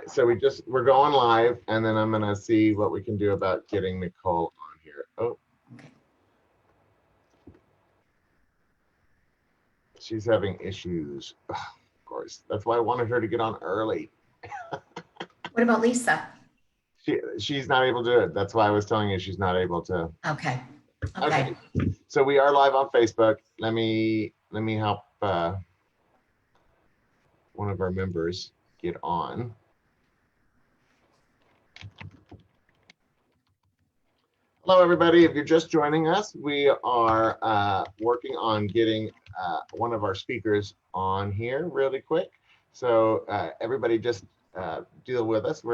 right, so we're going live, and then I'm gonna see what we can do about getting Nicole on here. Oh, Okay. she's having issues. Ugh, of course, that's why I wanted her to get on early. What about Lisa? She's not able to do it. That's why I was telling you she's not able to. Okay. Okay. So we are live on Facebook. Let me help one of our members get on. Hello, everybody. If you're just joining us, we are working on getting one of our speakers on here really quick. So everybody just deal with us.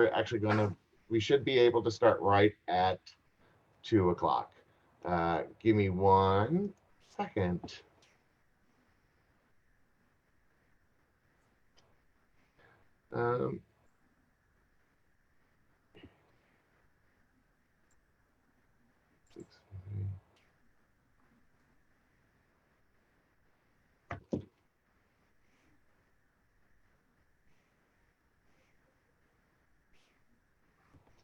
We should be able to start right at 2 o'clock. Give me 1 second.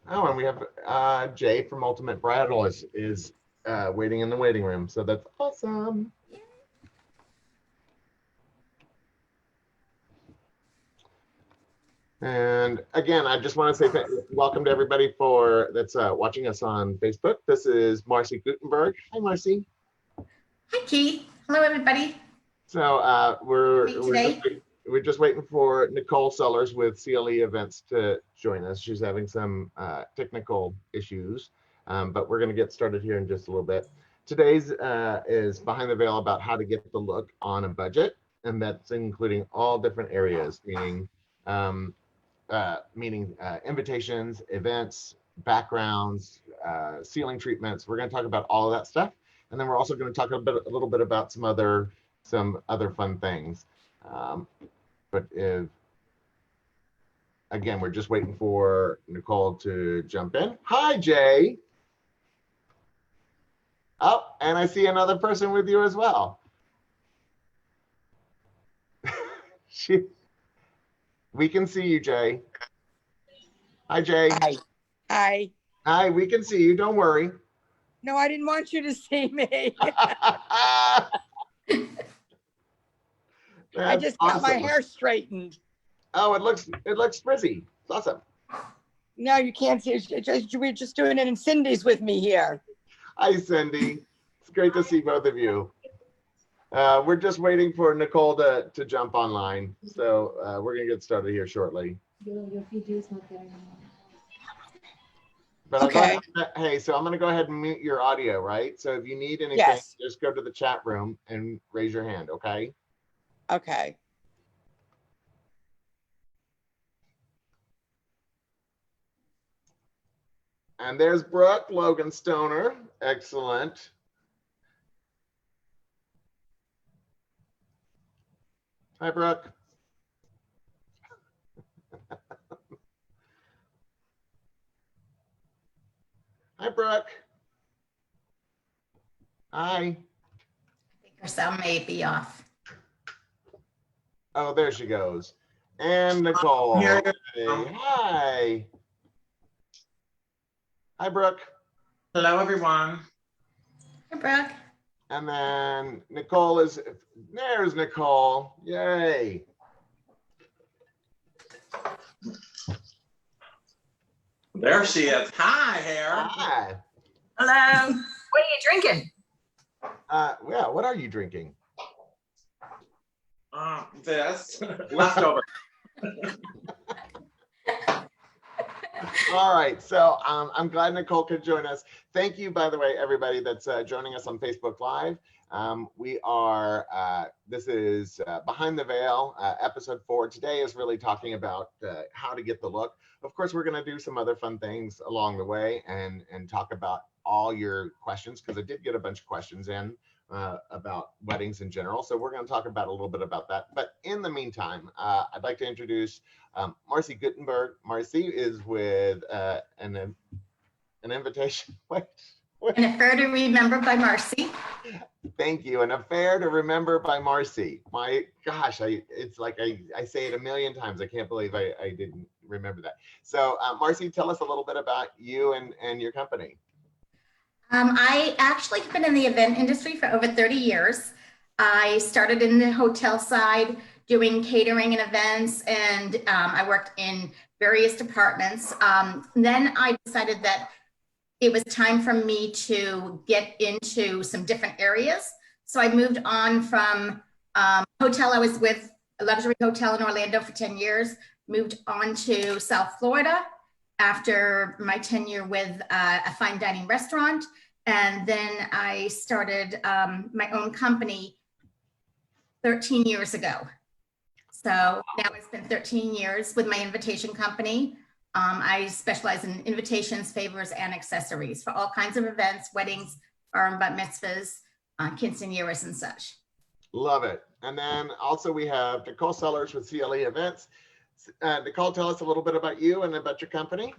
Oh, and we have Jay from Ultimate Bridal is waiting in the waiting room. So that's awesome. And again, I just want to say welcome to everybody that's watching us on Facebook. This is Marcy Gutenberg. Hi, Marcy. Hi, Keith. Hello, everybody. So we're just waiting for Nicole Sellers with CLE Events to join us. She's having some technical issues, but we're going to get started here in just a little bit. Today's is Behind the Veil about how to get the look on a budget, and that's including all different areas, meaning invitations, events, backgrounds, ceiling treatments. We're going to talk about all of that stuff, and then we're also going to talk a little bit about some other fun things. But again, we're just waiting for Nicole to jump in. Hi, Jay. Oh, and I see another person with you as well. We can see you, Jay. Hi, Jay. Hi. Hi. Hi, we can see you. Don't worry. No, I didn't want you to see me. I just got my hair straightened. Oh, it looks frizzy. It's awesome. No, you can't see. We're just doing it in Cindy's with me here. Hi, Cindy. It's great to see both of you. We're just waiting for Nicole to jump online. So we're going to get started here shortly. But okay. Hey, so I'm going to go ahead and mute your audio, right? So if you need anything, yes. Just go to the chat room and raise your hand, okay? Okay. And there's Brooke Logan Stoner. Excellent. Hi, Brooke. Hi, Brooke. Hi. I think our sound may be off. Oh, there she goes. And Nicole. Hey, hi. Hi, Brooke. hello, everyone. Hi, Brooke. And then there's Nicole. Yay. There she is. Hi, hair. Hi. Hello. What are you drinking? Yeah, what are you drinking? This leftover. All right, so I'm glad Nicole could join us. Thank you, by the way, everybody that's joining us on Facebook Live. This is Behind the Veil, episode 4. Today is really talking about how to get the look. Of course, we're going to do some other fun things along the way and talk about all your questions, because I did get a bunch of questions in about weddings in general. So we're going to talk about a little bit about that. But in the meantime, I'd like to introduce Marcy Gutenberg. Marcy is with an invitation. An Affair to Remember by Marcy. Thank you. An Affair to Remember by Marcy. My gosh, it's like I say it a million times. I can't believe I didn't remember that. So Marcy, tell us a little bit about you and your company. I actually have been in the event industry for over 30 years. I started in the hotel side doing catering and events, and I worked in various departments. Then I decided that it was time for me to get into some different areas. So I moved on from hotel. I was with a luxury hotel in Orlando for 10 years, moved on to South Florida after my tenure with a fine dining restaurant. And then I started my own company 13 years ago. So now it's been 13 years with my invitation company. I specialize in invitations, favors, and accessories for all kinds of events, weddings, bar and bat mitzvahs, quinceañeras, and such. Love it. And then also we have Nicole Sellers with CLE Events. Nicole, tell us a little bit about you and about your company.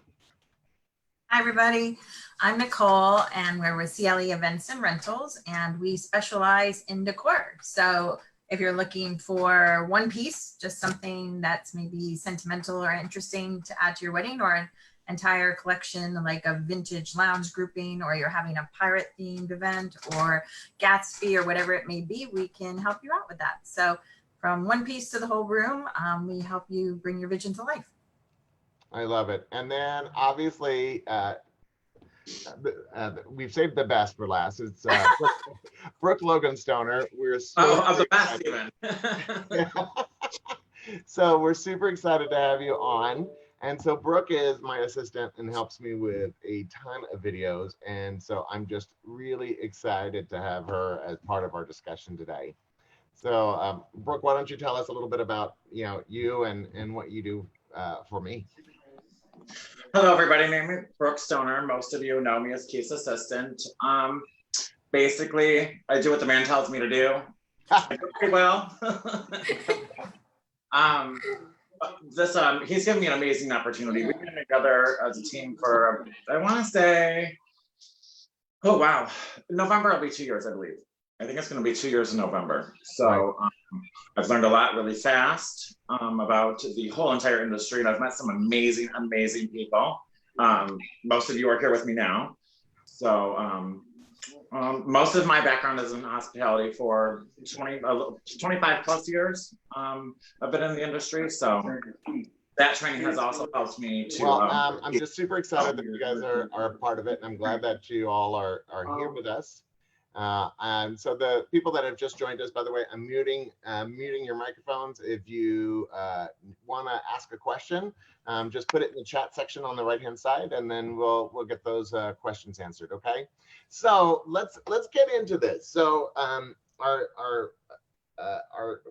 Hi, everybody. I'm Nicole, and we're with CLE Events and Rentals, and we specialize in decor. So if you're looking for one piece, just something that's maybe sentimental or interesting to add to your wedding, or an entire collection like a vintage lounge grouping, or you're having a pirate themed event or Gatsby or whatever it may be, we can help you out with that. So from one piece to the whole room, we help you bring your vision to life. I love it. And then obviously, we've saved the best for last. It's Brooke Loganstoner. We're Of the best even. So we're super excited to have you on. And so Brooke is my assistant and helps me with a ton of videos. And so I'm just really excited to have her as part of our discussion today. So Brooke, why don't you tell us a little bit about you and what you do for me? Hello, everybody. My name is Brooke Stoner. Most of you know me as Keith's assistant. Basically, I do what the man tells me to do. I do pretty well. He's given me an amazing opportunity. We've been together as a team for, I want to say, oh wow, November will be 2 years, I believe. I think it's going to be 2 years in November. So I've learned a lot really fast about the whole entire industry, and I've met some amazing, amazing people. Most of you are here with me now. So most of my background is in hospitality for 25 plus years. I've been in the industry, so that training has also helped me to. Well, I'm just super excited that you guys are a part of it, and I'm glad that you all are here with us. And so the people that have just joined us, by the way, I'm muting your microphones. If you want to ask a question, just put it in the chat section on the right-hand side, and then we'll get those questions answered. Okay. So let's get into this. So our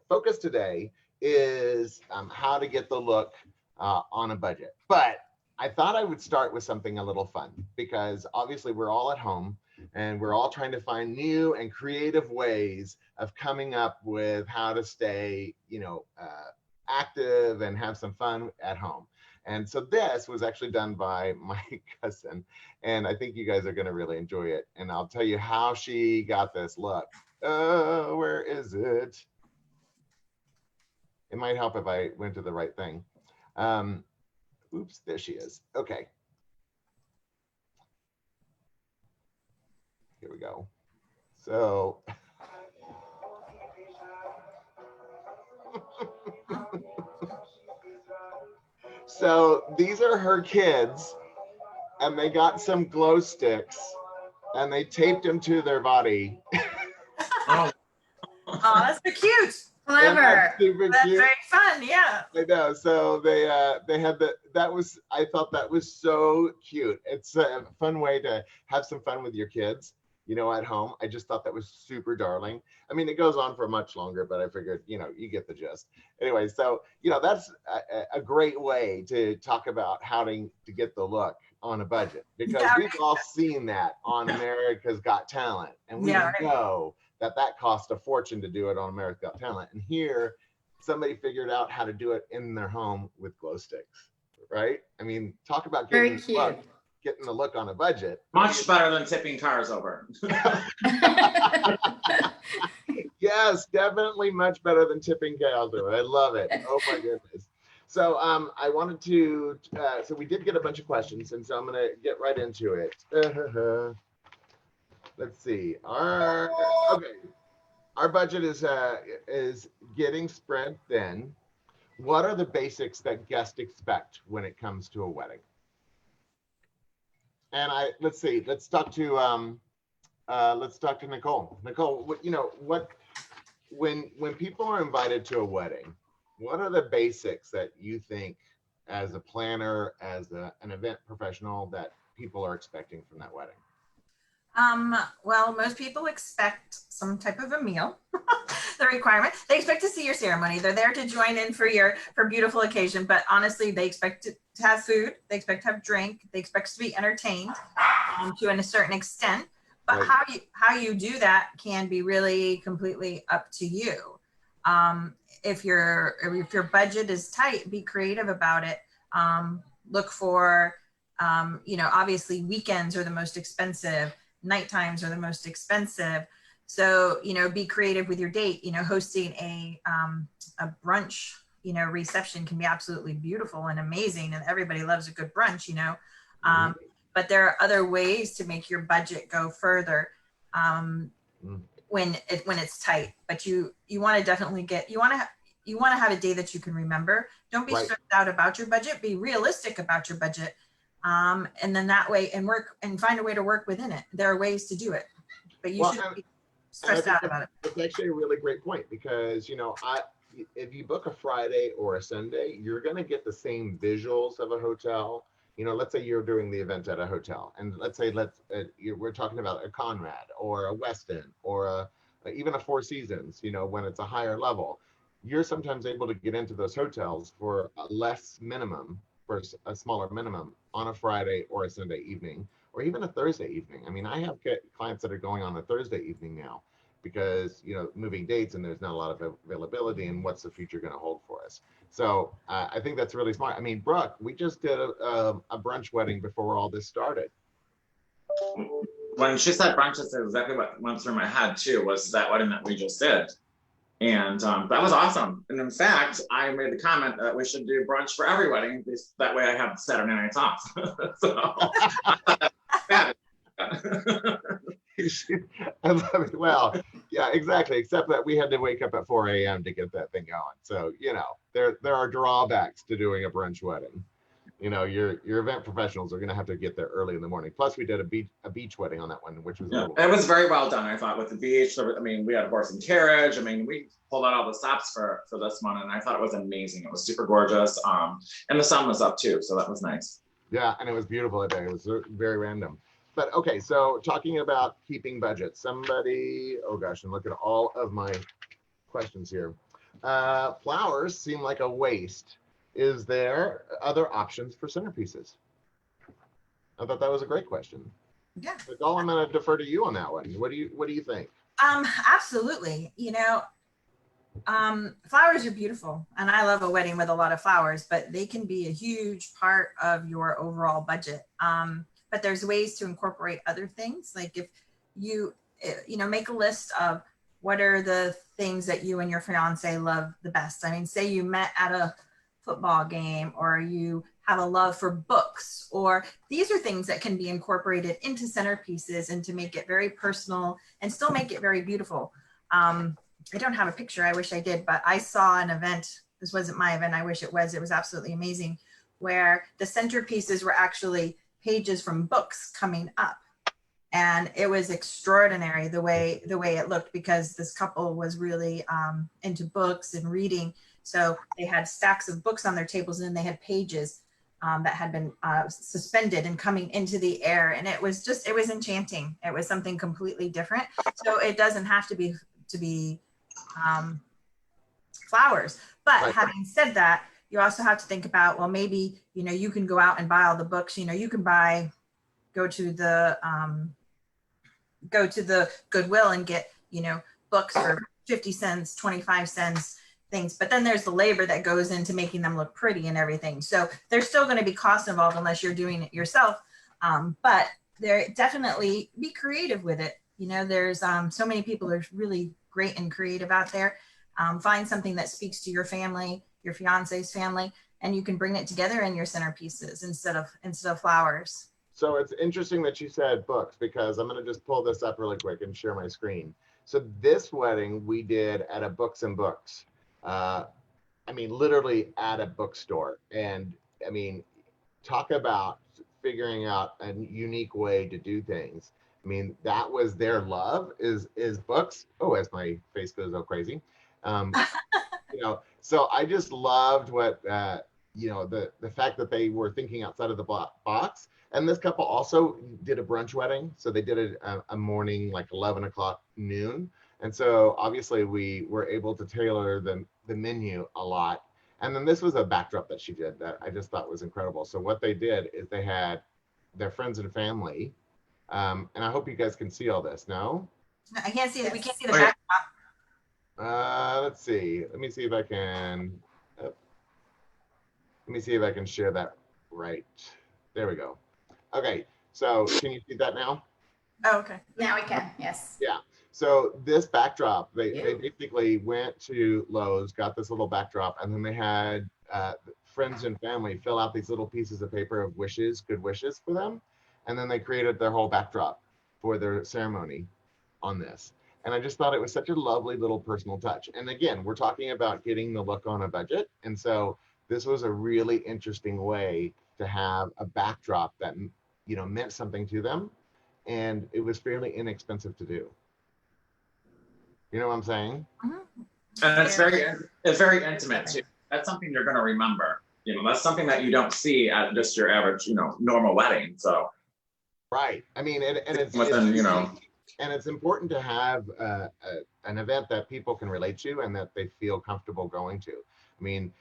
focus today is how to get the look on a budget. But I thought I would start with something a little fun, because obviously we're all at home. And we're all trying to find new and creative ways of coming up with how to stay, active and have some fun at home. And so this was actually done by my cousin, and I think you guys are going to really enjoy it. And I'll tell you how she got this look. Where is it? It might help if I went to the right thing. Oops, there she is. Okay. Here we go. So so these are her kids, and they got some glow sticks and they taped them to their body. Oh, that's so cute. Clever. That's very fun. Yeah. I know. So they had I thought that was so cute. It's a fun way to have some fun with your kids, at home. I just thought that was super darling. I mean, it goes on for much longer, but I figured, you get the gist. Anyway, so, that's a great way to talk about how to get the look on a budget, because we've all seen that on America's Got Talent, and we know that cost a fortune to do it on America's Got Talent. And here, somebody figured out how to do it in their home with glow sticks, right? I mean, talk about getting the look on a budget. Much better than tipping cars over. Yes, definitely much better than tipping cars over. I love it. Oh my goodness. So I wanted to, so we did get a bunch of questions, and so I'm going to get right into it. Let's see. Our budget is getting spread thin. What are the basics that guests expect when it comes to a wedding? And let's see. Let's talk to Nicole. Nicole, when people are invited to a wedding, what are the basics that you think, as a planner, as an event professional, that people are expecting from that wedding? Well, most people expect some type of a meal. The requirement. They expect to see your ceremony. They're there to join in for beautiful occasion, but honestly, they expect to have food. They expect to have drink. They expect to be entertained to a certain extent. But right. How you do that can be really completely up to you. If your budget is tight, be creative about it. Look for, obviously weekends are the most expensive. Night times are the most expensive. So, be creative with your date. Hosting a brunch, reception can be absolutely beautiful and amazing, and everybody loves a good brunch, but there are other ways to make your budget go further when it's tight. But you want to definitely you want to have a day that you can remember. Don't be stressed out about your budget. Be realistic about your budget, and then that way, and find a way to work within it. There are ways to do it, but you shouldn't be stressed out about it. It's actually a really great point, because if you book a Friday or a Sunday, you're going to get the same visuals of a hotel. Let's say you're doing the event at a hotel, and let's say we're talking about a Conrad or a Westin or even a Four Seasons. When it's a higher level, you're sometimes able to get into those hotels for a less minimum, for a smaller minimum, on a Friday or a Sunday evening, or even a Thursday evening. I mean, I have clients that are going on a Thursday evening now, because moving dates, and there's not a lot of availability, and what's the future going to hold for us. So I think that's really smart. I mean, Brooke, we just did a brunch wedding before all this started. When she said brunch, that's exactly what went through my head too, was that wedding that we just did. And that was awesome. And in fact, I made the comment that we should do brunch for every wedding. That way I have Saturday nights off. So, I love it. Well, yeah, exactly. Except that we had to wake up at 4 a.m. to get that thing going. So, there are drawbacks to doing a brunch wedding. Your event professionals are going to have to get there early in the morning. Plus, we did a beach wedding on that one, which was it was very well done, I thought, with the beach. We had a horse and carriage. We pulled out all the stops for this one, and I thought it was amazing. It was super gorgeous, and the sun was up too, so that was nice. Yeah, and it was beautiful that day. It was very random. But okay, so talking about keeping budget, oh gosh, and look at all of my questions here. Flowers seem like a waste. Is there other options for centerpieces? I thought that was a great question. Yeah. Nicole, I'm going to defer to you on that one. What do you think? Absolutely. Flowers are beautiful, and I love a wedding with a lot of flowers, but they can be a huge part of your overall budget. But there's ways to incorporate other things. Like if you make a list of what are the things that you and your fiance love the best. Say you met at a football game, or you have a love for books, or these are things that can be incorporated into centerpieces and to make it very personal and still make it very beautiful. I don't have a picture. I wish I did, but I saw an event. This wasn't my event. I wish it was. It was absolutely amazing, where the centerpieces were actually pages from books coming up. And it was extraordinary the way it looked, because this couple was really into books and reading. So they had stacks of books on their tables, and then they had pages that had been suspended and coming into the air. And it was enchanting. It was something completely different. So it doesn't have to be flowers. But right. Having said that, you also have to think about, well, maybe, you can go out and buy all the books, you can go to the Goodwill and get, books for 50 cents, 25 cents, things. But then there's the labor that goes into making them look pretty and everything. So there's still going to be cost involved unless you're doing it yourself. But there definitely be creative with it. There's so many people are really great and creative out there. Find something that speaks to your family, your fiance's family, and you can bring it together in your centerpieces instead of flowers. So it's interesting that you said books, because I'm going to just pull this up really quick and share my screen. So this wedding we did at a Books and Books. I mean, literally at a bookstore. And I mean, talk about figuring out a unique way to do things. I mean, that was their love is books. Oh, as my face goes all crazy. You know, so I just loved what, you know, the fact that they were thinking outside of the box. And this couple also did a brunch wedding. So they did a morning, like 11 o'clock noon. And so obviously we were able to tailor the menu a lot. And then this was a backdrop that she did that I just thought was incredible. So what they did is they had their friends and family. And I hope you guys can see all this. No? I can't see it. We can't see the Oh, yeah. backdrop. Let's see. Let me see if I can. Let me see if I can share that right. There we go. Okay. So can you see that now? Oh, okay. Now we can, yes. Yeah. So this backdrop, they basically went to Lowe's, got this little backdrop, and then they had friends and family fill out these little pieces of paper of wishes, good wishes for them. And then they created their whole backdrop for their ceremony on this. And I just thought it was such a lovely little personal touch. And again, we're talking about getting the look on a budget. And so this was a really interesting way to have a backdrop that, you know, meant something to them. And it was fairly inexpensive to do. You know what I'm saying? And it's very intimate too. That's something you're going to remember. You know, that's something that you don't see at just your average, you know, normal wedding. So. Right. I mean, and it's, you know, and it's important to have an event that people can relate to and that they feel comfortable going to. I mean,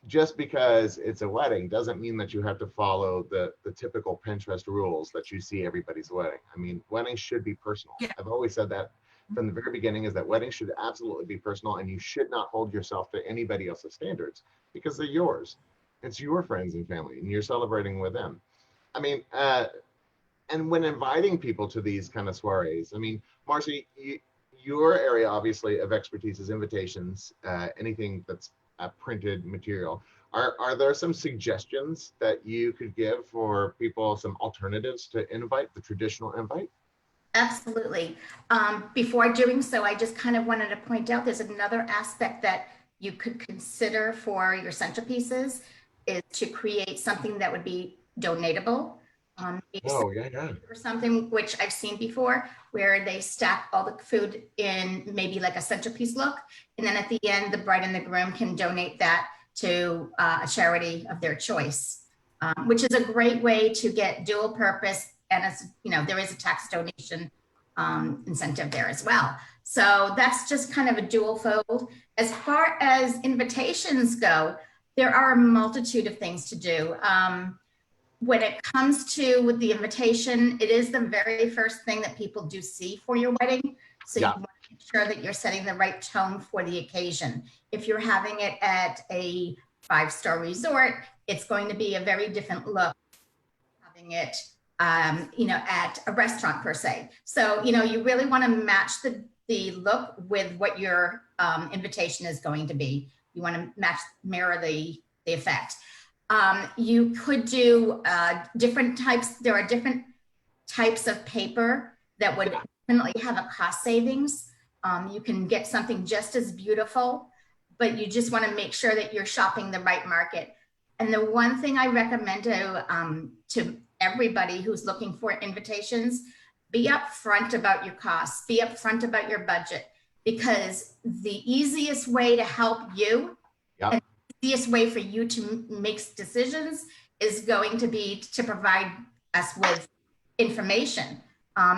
just because it's a wedding doesn't mean that you have to follow the typical Pinterest rules that you see everybody's wedding. I mean, weddings should be personal. Yeah. I've always said that from the very beginning, is that weddings should absolutely be personal, and you should not hold yourself to anybody else's standards because they're yours. It's your friends and family, and you're celebrating with them. I mean, and when inviting people to these kind of soirees, I mean, Marcy, your area obviously of expertise is invitations, anything that's printed material. Are there some suggestions that you could give for people, some alternatives to invite, the traditional invite? Absolutely. Before doing so, I just kind of wanted to point out there's another aspect that you could consider for your centerpieces is to create something that would be donatable. Oh, yeah. Or something which I've seen before, where they stack all the food in maybe like a centerpiece look, and then at the end, the bride and the groom can donate that to a charity of their choice, which is a great way to get dual purpose. And as you know, there is a tax donation incentive there as well. So that's just kind of a dual fold. As far as invitations go, there are a multitude of things to do. When it comes to with the invitation, it is the very first thing that people do see for your wedding. So Yeah. you want to make sure that you're setting the right tone for the occasion. If you're having it at a 5-star resort, it's going to be a very different look. Having it, you know, at a restaurant per se. So, you know, you really want to match the look with what your invitation is going to be. You want to mirror the effect. You could do different types. There are different types of paper that would definitely have a cost savings. You can get something just as beautiful, but you just want to make sure that you're shopping the right market. And the one thing I recommend to everybody who's looking for invitations, be upfront about your costs, be upfront about your budget, because the easiest way to help you, and the easiest way for you to make decisions is going to be to provide us with information.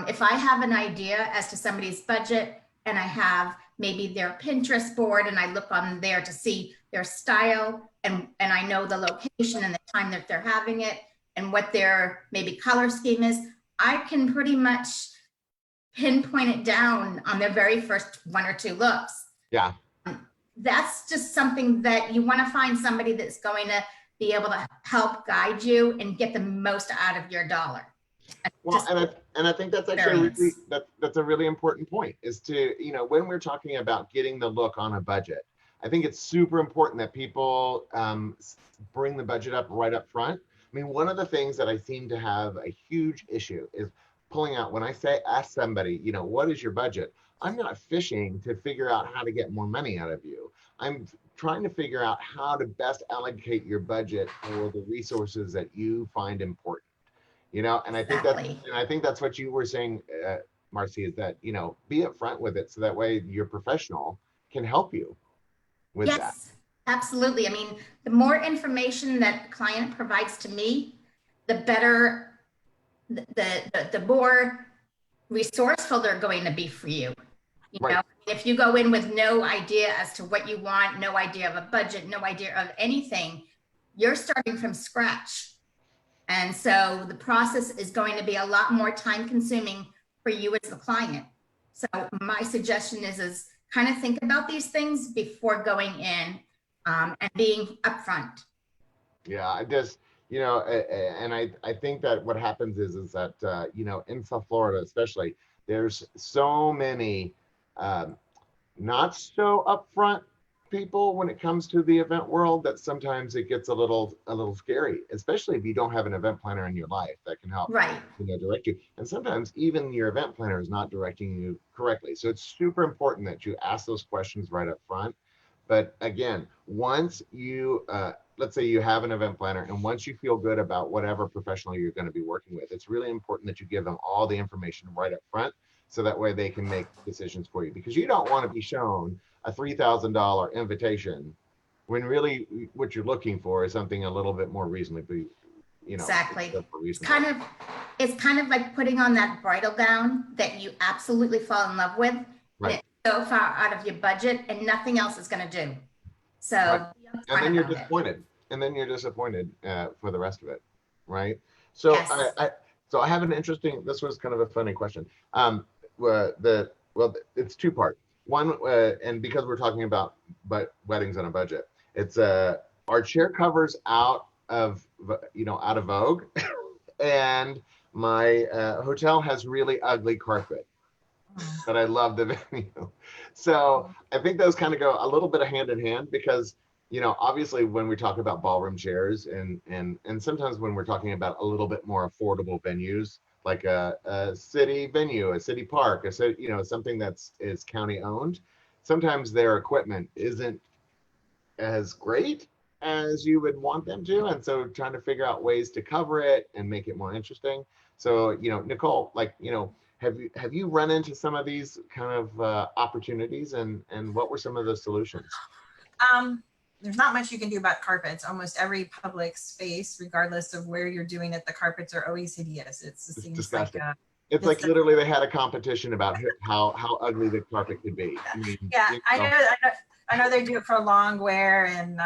If I have an idea as to somebody's budget and I have maybe their Pinterest board and I look on there to see their style and I know the location and the time that they're having it and what their maybe color scheme is, I can pretty much pinpoint it down on their very first 1 or 2 looks. Yeah. That's just something that you want to find somebody that's going to be able to help guide you and get the most out of your dollar. Well, and I think that's actually that's a really important point, is to, you know, when we're talking about getting the look on a budget, I think it's super important that people bring the budget up right up front. I mean, one of the things that I seem to have a huge issue is pulling out when I say ask somebody, you know, what is your budget? I'm not fishing to figure out how to get more money out of you. I'm trying to figure out how to best allocate your budget for the resources that you find important. You know, and Exactly. I think that's what you were saying, Marcy, is that, you know, be upfront with it so that way your professional can help you with that. Yes, absolutely. I mean, the more information that client provides to me, the better, the more resourceful they're going to be for you. You Right. know, if you go in with no idea as to what you want, no idea of a budget, no idea of anything, you're starting from scratch. And so the process is going to be a lot more time consuming for you as the client. So my suggestion is kind of think about these things before going in and being upfront. Yeah, I just, you know, and I think that what happens is that, you know, in South Florida, especially, there's so many not so upfront people when it comes to the event world that sometimes it gets a little scary, especially if you don't have an event planner in your life that can help, Right. you know, direct you. And sometimes even your event planner is not directing you correctly. So it's super important that you ask those questions right up front. But again, once you let's say you have an event planner, and once you feel good about whatever professional you're going to be working with, it's really important that you give them all the information right up front, so that way they can make decisions for you, because you don't want to be shown a $3,000 invitation when really what you're looking for is something a little bit more reasonably, you know. Exactly. Reasonable. It's kind of like putting on that bridal gown that you absolutely fall in love with. Right. And it's so far out of your budget and nothing else is going to do. So, Right. And then you're about it. disappointed. And then you're disappointed for the rest of it, right? So Yes. I have an interesting. This was kind of a funny question. It's two part. One, and because we're talking about weddings on a budget, it's are chair covers out of vogue, and my hotel has really ugly carpet, but I love the venue. So I think those kind of go a little bit of hand in hand, because, you know, obviously when we talk about ballroom chairs and sometimes when we're talking about a little bit more affordable venues, like a city venue, a city park, you know, something that's is county owned, sometimes their equipment isn't as great as you would want them to. And so trying to figure out ways to cover it and make it more interesting. So, you know, Nicole, like, you know, have you run into some of these kind of opportunities, and what were some of the solutions? There's not much you can do about carpets. Almost every public space, regardless of where you're doing it, the carpets are always hideous. It seems disgusting. like it's like literally they had a competition about how ugly the carpet could be. I mean, yeah, you know. I know they do it for long wear and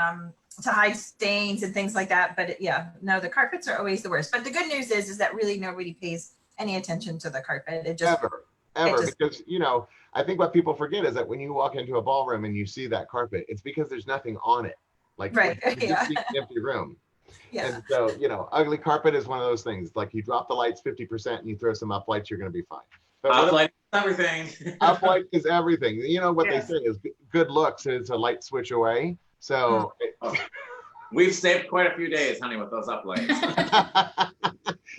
to hide stains and things like that. But yeah, no, the carpets are always the worst. But the good news is that really nobody pays any attention to the carpet. It just ever because, you know, I think what people forget is that when you walk into a ballroom and you see that carpet, it's because there's nothing on it. Like, right. You just see an empty room. Yeah. And so, you know, ugly carpet is one of those things. Like, you drop the lights 50% and you throw some up lights, you're going to be fine. But uplight is everything. Uplight is everything. You know what they say is good looks is a light switch away. So we've saved quite a few days, honey, with those uplights.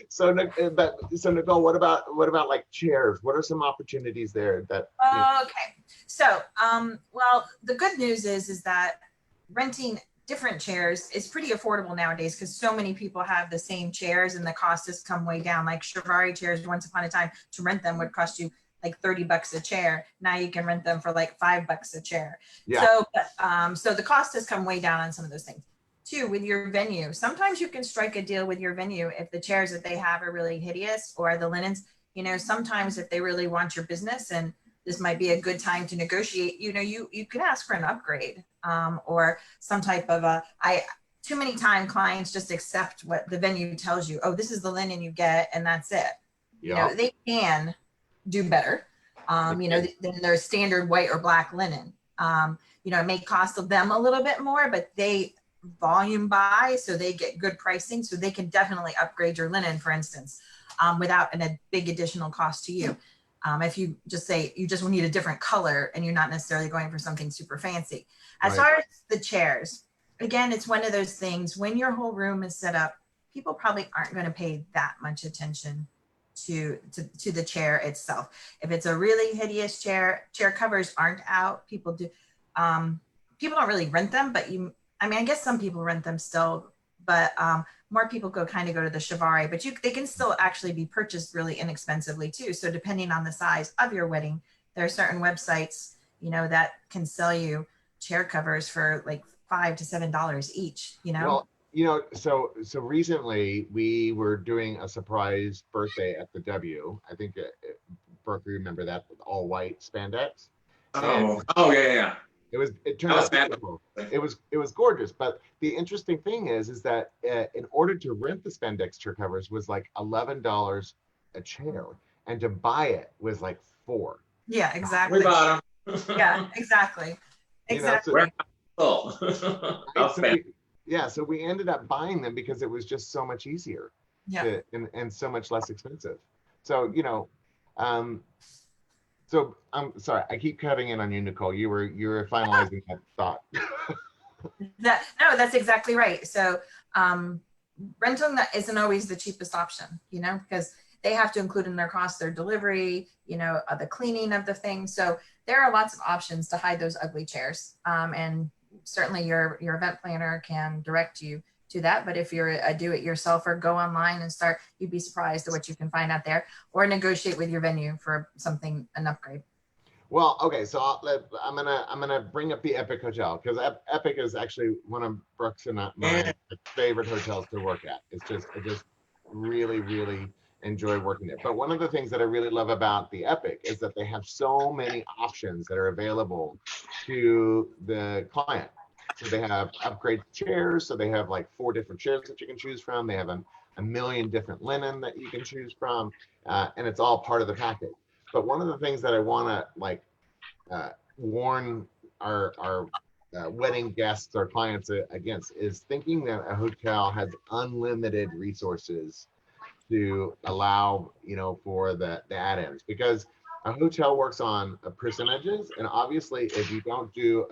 So Nicole, what about like chairs? What are some opportunities there that? Okay. So, well, the good news is that renting different chairs is pretty affordable nowadays, because so many people have the same chairs and the cost has come way down. Like Chiavari chairs, once upon a time, to rent them would cost you like $30 a chair. Now you can rent them for like $5 a chair. Yeah. So the cost has come way down on some of those things. Too, with your venue, sometimes you can strike a deal with your venue if the chairs that they have are really hideous, or the linens. You know, sometimes if they really want your business and this might be a good time to negotiate, you know, you could ask for an upgrade or some type of too many times clients just accept what the venue tells you. Oh, this is the linen you get, and that's it. Yeah. You know, they can do better, you know, than their standard white or black linen. You know, it may cost them a little bit more, but they volume buy, so they get good pricing, so they can definitely upgrade your linen, for instance, without a big additional cost to you. If you just say you just need a different color and you're not necessarily going for something super fancy. As Right. far as the chairs, again, it's one of those things when your whole room is set up, people probably aren't going to pay that much attention to the chair itself. If it's a really hideous chair covers aren't out. People do, people don't really rent them, but I guess some people rent them still, but more people go to the Chiavari, but they can still actually be purchased really inexpensively too. So depending on the size of your wedding, there are certain websites, that can sell you chair covers for like $5 to $7 each, Well, so recently we were doing a surprise birthday at the W. I think Brooke, you remember that, with all white spandex. Oh yeah. It turned out beautiful. It was gorgeous. But the interesting thing is that in order to rent the spandex chair covers was like $11 a chair, and to buy it was like $4. Yeah, exactly. We bought them. Yeah, exactly. We're full. So we ended up buying them because it was just so much easier, and so much less expensive. So so I'm sorry, I keep cutting in on you, Nicole. You were finalizing that thought. That's exactly right. So renting that isn't always the cheapest option, because they have to include in their cost their delivery, the cleaning of the thing. So there are lots of options to hide those ugly chairs. And certainly your event planner can direct you to that. But if you're a do-it-yourselfer, go online and start. You'd be surprised at what you can find out there, or negotiate with your venue for an upgrade. Well, okay, so I'm gonna bring up the Epic Hotel, because Epic is actually one of Brooks and my favorite hotels to work at. I just really, really enjoy working there. But one of the things that I really love about the Epic is that they have so many options that are available to the client. So they have upgrade chairs. So they have like 4 different chairs that you can choose from. They have a million different linen that you can choose from, and it's all part of the package. But one of the things that I want to warn our wedding guests or clients against is thinking that a hotel has unlimited resources to allow, for the add-ins, because a hotel works on percentages, and obviously if you don't do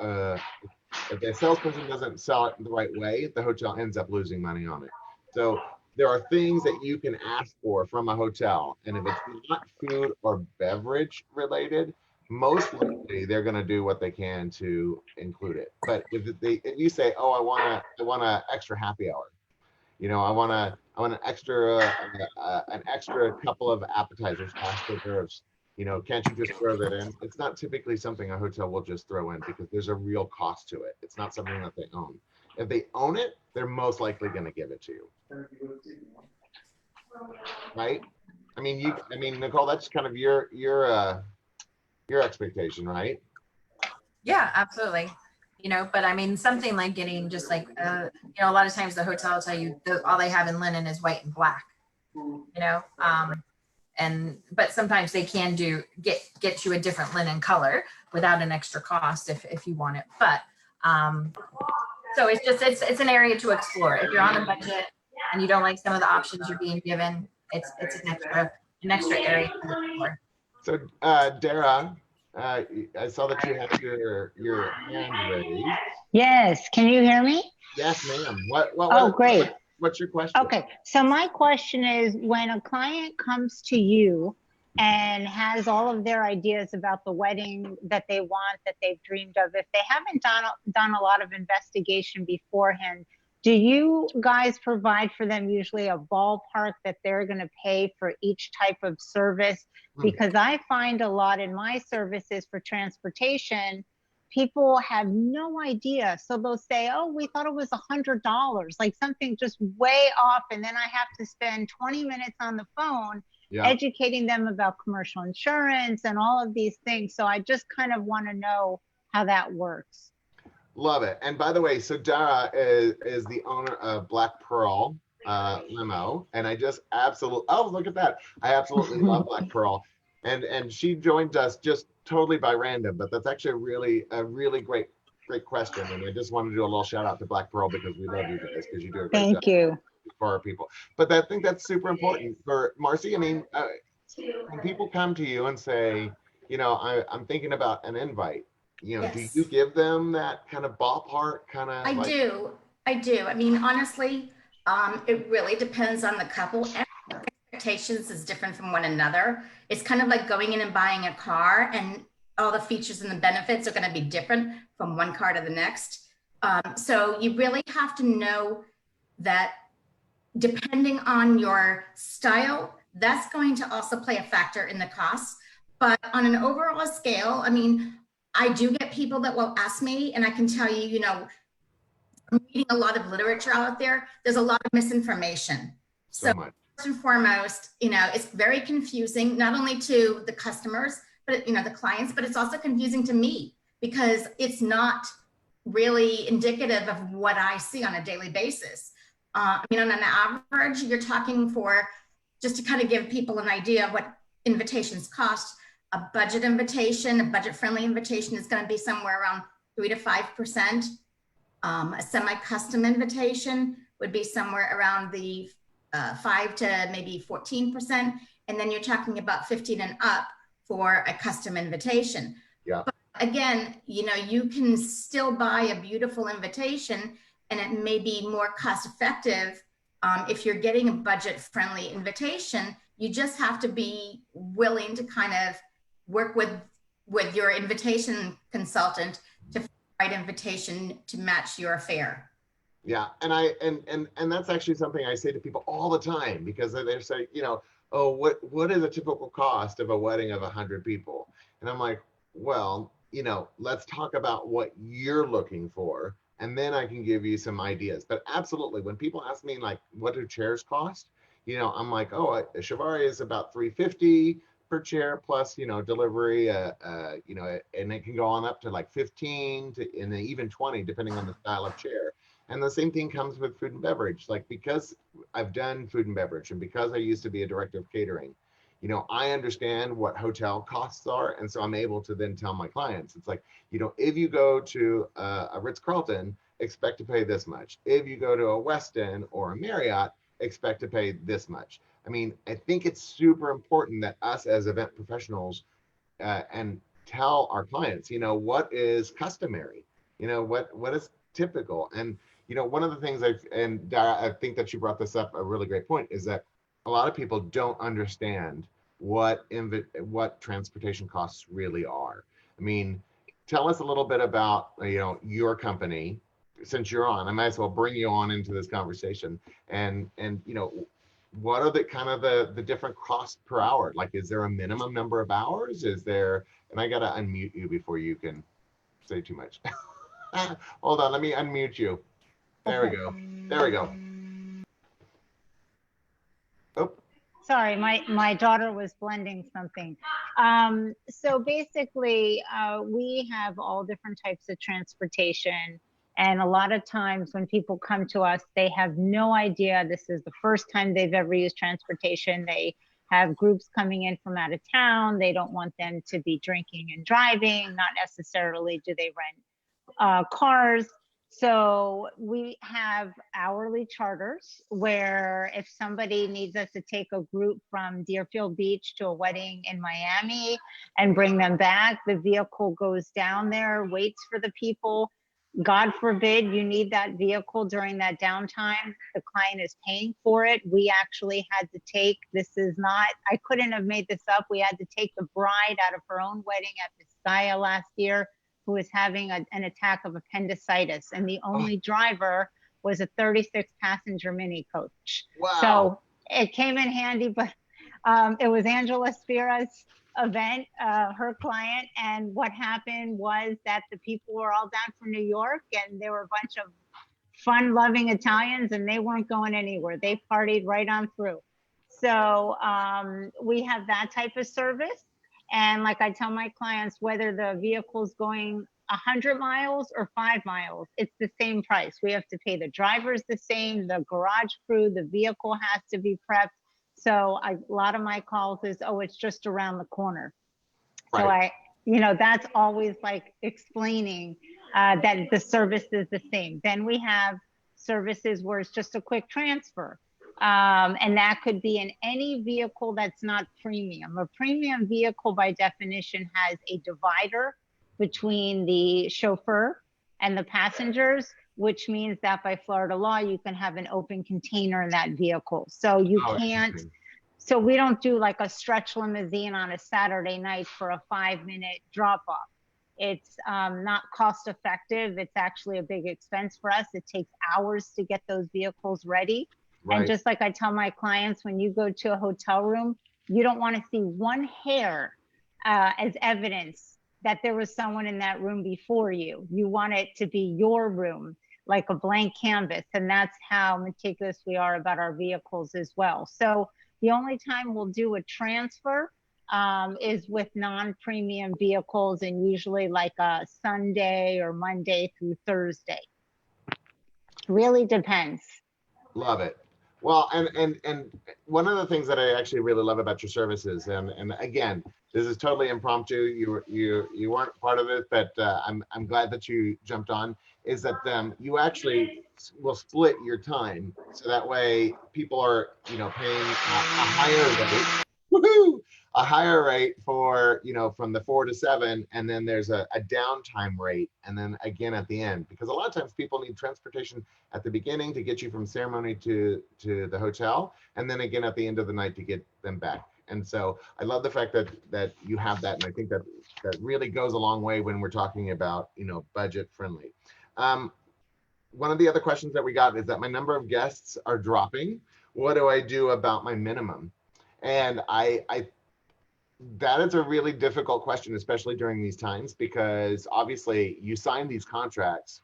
if the salesperson doesn't sell it the right way, the hotel ends up losing money on it. So there are things that you can ask for from a hotel, and if it's not food or beverage related, most likely they're going to do what they can to include it. But if you say, oh, I want an extra happy hour, I want an extra couple of appetizers, past hors d'oeuvres, can't you just throw that in? It's not typically something a hotel will just throw in, because there's a real cost to it. It's not something that they own. If they own it, they're most likely going to give it to you. Right? I mean, Nicole, that's kind of your expectation, right? Yeah, absolutely. But something like getting just like, a lot of times the hotel will tell you all they have in linen is white and black, but sometimes they can get you a different linen color without an extra cost if you want it. But so it's an area to explore. If you're on a budget and you don't like some of the options you're being given, it's an extra area to explore. So Dara, I saw that you had your hand raised. Yes, can you hear me? Yes, ma'am. Great. What's your question? Okay, so my question is, when a client comes to you and has all of their ideas about the wedding that they want, that they've dreamed of, if they haven't done a lot of investigation beforehand, do you guys provide for them usually a ballpark that they're going to pay for each type of service? Because I find a lot in my services for transportation, people have no idea. So they'll say, oh, we thought it was $100, like something just way off. And then I have to spend 20 minutes on the phone educating them about commercial insurance and all of these things. So I just kind of want to know how that works. Love it. And by the way, so Dara is the owner of Black Pearl Limo, and I just absolutely, oh, look at that. I absolutely love Black Pearl. And she joined us just totally by random, but that's actually a really great question. And I just wanted to do a little shout out to Black Pearl, because we love you guys, because you do a great job. Thank you. For our people. But I think that's super important for Marcy. I mean, when people come to you and say, I'm thinking about an invite, do Yes. you give them that kind of ballpark kind of I do. I do. I mean, honestly, it really depends on the couple. Everyone's expectations is different from one another. It's kind of like going in and buying a car, and all the features and the benefits are going to be different from one car to the next. So you really have to know that depending on your style, that's going to also play a factor in the cost. But on an overall scale, I mean, I do get people that will ask me, and I can tell you, I'm reading a lot of literature out there. There's a lot of misinformation. so much? First and foremost, it's very confusing, not only to the customers, but the clients, but it's also confusing to me because it's not really indicative of what I see on a daily basis. I mean, on an average, you're talking for, just to kind of give people an idea of what invitations cost, a budget invitation, a budget-friendly invitation is going to be somewhere around 3 to 5%. A semi-custom invitation would be somewhere around the 5 to maybe 14%. And then you're talking about 15 and up for a custom invitation. Yeah. But again, you can still buy a beautiful invitation and it may be more cost effective if you're getting a budget-friendly invitation. You just have to be willing to kind of work with your invitation consultant to find the right invitation to match your fare. Yeah, and that's actually something I say to people all the time because they say, oh, what is a typical cost of a wedding of 100 people? And I'm like, well, let's talk about what you're looking for, and then I can give you some ideas. But absolutely, when people ask me like, what do chairs cost? I'm like, oh, a Chiavari is about $350 per chair plus, delivery, and it can go on up to like 15 to and even 20 depending on the style of chair. And the same thing comes with food and beverage. Like, because I've done food and beverage and because I used to be a director of catering, I understand what hotel costs are. And so I'm able to then tell my clients, it's like, if you go to a Ritz-Carlton, expect to pay this much. If you go to a Westin or a Marriott, expect to pay this much. I mean, I think it's super important that us as event professionals and tell our clients, what is customary, what is typical. And one of the things and Dara, I think that you brought this up, a really great point, is that a lot of people don't understand what transportation costs really are. I mean, tell us a little bit about your company. Since you're on, I might as well bring you on into this conversation. And what are the kind of the different costs per hour? Like, is there a minimum number of hours? Is there? And I gotta unmute you before you can say too much. Hold on, let me unmute you. There we go. There we go. Oh. Sorry, my daughter was blending something. So basically, we have all different types of transportation. And a lot of times when people come to us, they have no idea this is the first time they've ever used transportation. They have groups coming in from out of town. They don't want them to be drinking and driving. Not necessarily do they rent cars. So we have hourly charters where if somebody needs us to take a group from Deerfield Beach to a wedding in Miami and bring them back, the vehicle goes down there, waits for the people. God forbid you need that vehicle during that downtime. The client is paying for it. We actually had to take, I couldn't have made this up. We had to take the bride out of her own wedding at Vizcaya last year, who was having an attack of appendicitis. And the only driver was a 36 passenger mini coach. Wow. So it came in handy, but it was Angela Spira's event, her client. And what happened was that the people were all down from New York and there were a bunch of fun loving Italians and they weren't going anywhere. They partied right on through. So we have that type of service. And like I tell my clients, whether the vehicle's going 100 miles or 5 miles, it's the same price. We have to pay the drivers the same, the garage crew, the vehicle has to be prepped. So a lot of my calls is, oh, it's just around the corner. Right. So that's always like explaining that the service is the same. Then we have services where it's just a quick transfer. And that could be in any vehicle that's not premium. A premium vehicle by definition has a divider between the chauffeur and the passengers, which means that by Florida law, you can have an open container in that vehicle. So you can't, interesting. so we don't do like a stretch limousine on a Saturday night for a 5-minute drop off. It's not cost effective. It's actually a big expense for us. It takes hours to get those vehicles ready. Right. And just like I tell my clients, when you go to a hotel room, you don't want to see one hair as evidence that there was someone in that room before you. You want it to be your room, like a blank canvas. And that's how meticulous we are about our vehicles as well. So the only time we'll do a transfer is with non-premium vehicles, and usually like a Sunday or Monday through Thursday. Really depends. Love it. Well, and one of the things that I actually really love about your services, and again, this is totally impromptu. You weren't part of it, but I'm glad that you jumped on. Is that you actually will split your time so that way people are paying a higher rate. Woohoo! A higher rate for from the 4 to 7, and then there's a downtime rate, and then again at the end, because a lot of times people need transportation at the beginning to get you from ceremony to the hotel, and then again at the end of the night to get them back. And so I love the fact that you have that, and I think that really goes a long way when we're talking about budget friendly. One of the other questions that we got is that my number of guests are dropping. What do I do about my minimum? And I that is a really difficult question, especially during these times, because obviously you signed these contracts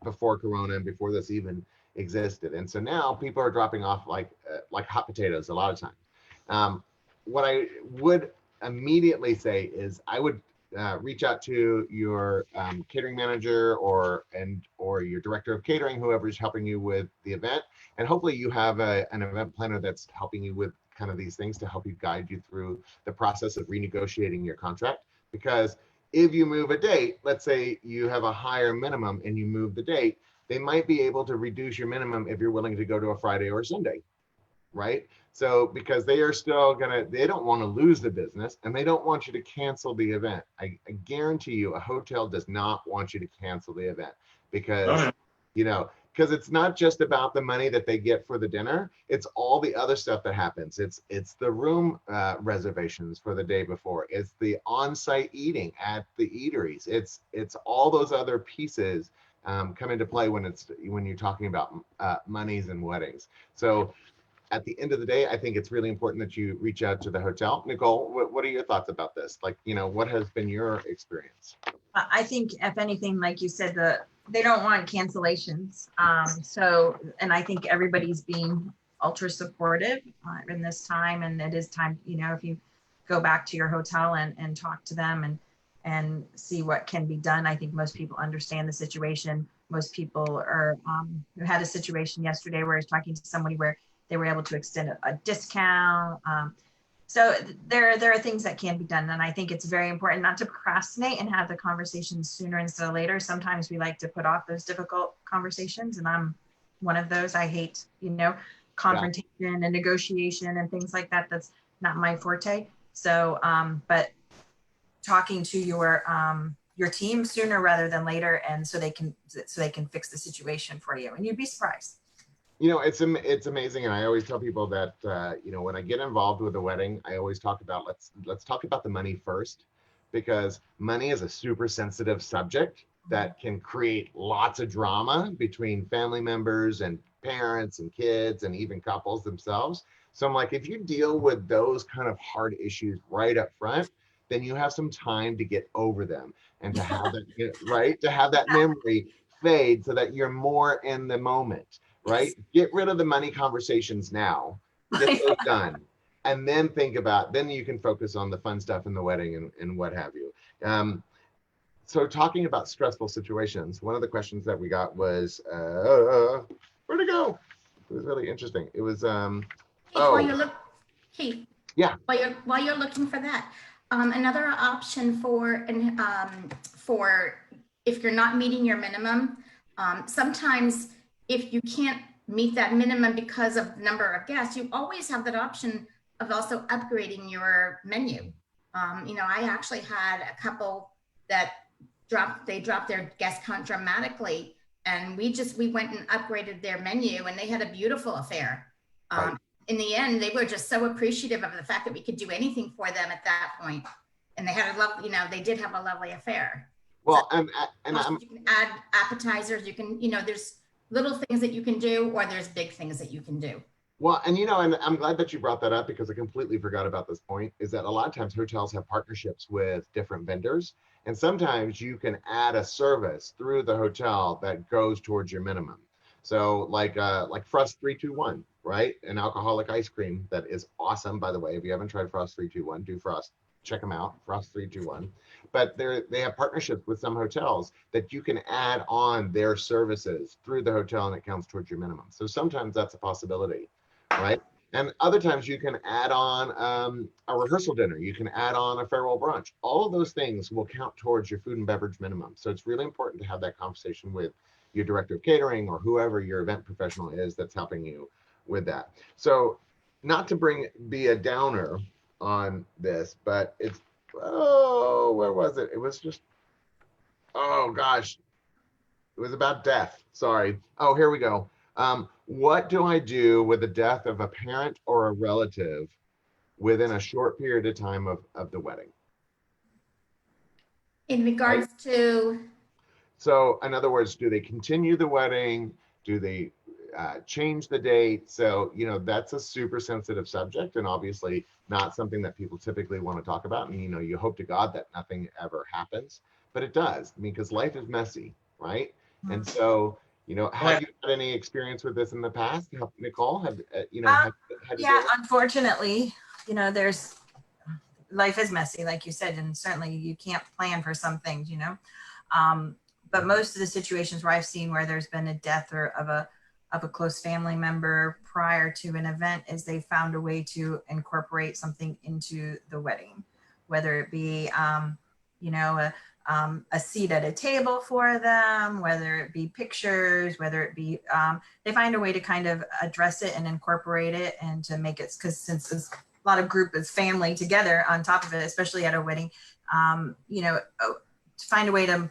before Corona and before this even existed. And so now people are dropping off like hot potatoes a lot of times. What I would immediately say is I would reach out to your catering manager or your director of catering, whoever's helping you with the event. And hopefully you have an event planner that's helping you with kind of these things to help you guide you through the process of renegotiating your contract. Because if you move a date, let's say you have a higher minimum and you move the date, they might be able to reduce your minimum if you're willing to go to a Friday or a Sunday, right? So because they are still they don't want to lose the business, and they don't want you to cancel the event. I guarantee you a hotel does not want you to cancel the event, because because it's not just about the money that they get for the dinner. It's all the other stuff that happens. It's the room reservations for the day before. It's the on-site eating at the eateries. It's all those other pieces come into play when you're talking about monies and weddings. So at the end of the day, I think it's really important that you reach out to the hotel. Nicole, what are your thoughts about this? Like, what has been your experience? I think if anything, like you said, they don't want cancellations. And I think everybody's being ultra supportive in this time. And it is time, if you go back to your hotel and talk to them and see what can be done. I think most people understand the situation. Most people are, who had a situation yesterday where I was talking to somebody where they were able to extend a discount. So there are things that can be done. And I think it's very important not to procrastinate and have the conversations sooner instead of later. Sometimes we like to put off those difficult conversations. And I'm one of those. I hate, confrontation and negotiation and things like that. That's not my forte. So, but talking to your team sooner rather than later, and so they can fix the situation for you. And you'd be surprised. It's amazing, and I always tell people that when I get involved with a wedding, I always talk about let's talk about the money first, because money is a super sensitive subject that can create lots of drama between family members and parents and kids and even couples themselves. So I'm like, if you deal with those kind of hard issues right up front, then you have some time to get over them and to have that to have that memory fade so that you're more in the moment. Right? Get rid of the money conversations now, get those done, and then then you can focus on the fun stuff in the wedding and what have you. So talking about stressful situations, one of the questions that we got was, where'd it go? It was really interesting. It was, While you're looking for that, another option for if you're not meeting your minimum, sometimes if you can't meet that minimum because of the number of guests, you always have that option of also upgrading your menu. I actually had a couple that dropped their guest count dramatically, and we went and upgraded their menu, and they had a beautiful affair. Right. In the end, they were just so appreciative of the fact that we could do anything for them at that point. And they had they did have a lovely affair. Well, So, and you can add appetizers, you can, there's little things that you can do, or there's big things that you can do. well, and I'm glad that you brought that up, because I completely forgot about this point, is that a lot of times hotels have partnerships with different vendors, and sometimes you can add a service through the hotel that goes towards your minimum. So like Frost 321, right? An alcoholic ice cream that is awesome, by the way. If you haven't tried Frost 321, do Frost. Check them out, Frost 321. But they have partnerships with some hotels that you can add on their services through the hotel, and it counts towards your minimum. So sometimes that's a possibility, right? And other times you can add on a rehearsal dinner. You can add on a farewell brunch. All of those things will count towards your food and beverage minimum. So it's really important to have that conversation with your director of catering or whoever your event professional is that's helping you with that. So not to be a downer on this, but where was it? It was just, oh gosh, it was about death. Sorry. Oh, here we go. What do I do with the death of a parent or a relative within a short period of time of the wedding? In regards to, so in other words, do they continue the wedding? Do they change the date? So, that's a super sensitive subject, and obviously not something that people typically want to talk about. And, you hope to God that nothing ever happens, but it does. I mean, because life is messy, right? Mm-hmm. And so, have you had any experience with this in the past, Nicole? Unfortunately, life is messy, like you said, and certainly you can't plan for some things, but most of the situations where I've seen where there's been a death or of a close family member prior to an event is they found a way to incorporate something into the wedding, whether it be, a seat at a table for them, whether it be pictures, whether it be, they find a way to kind of address it and incorporate it and to make it, because since it's a lot of group is family together on top of it, especially at a wedding, to find a way to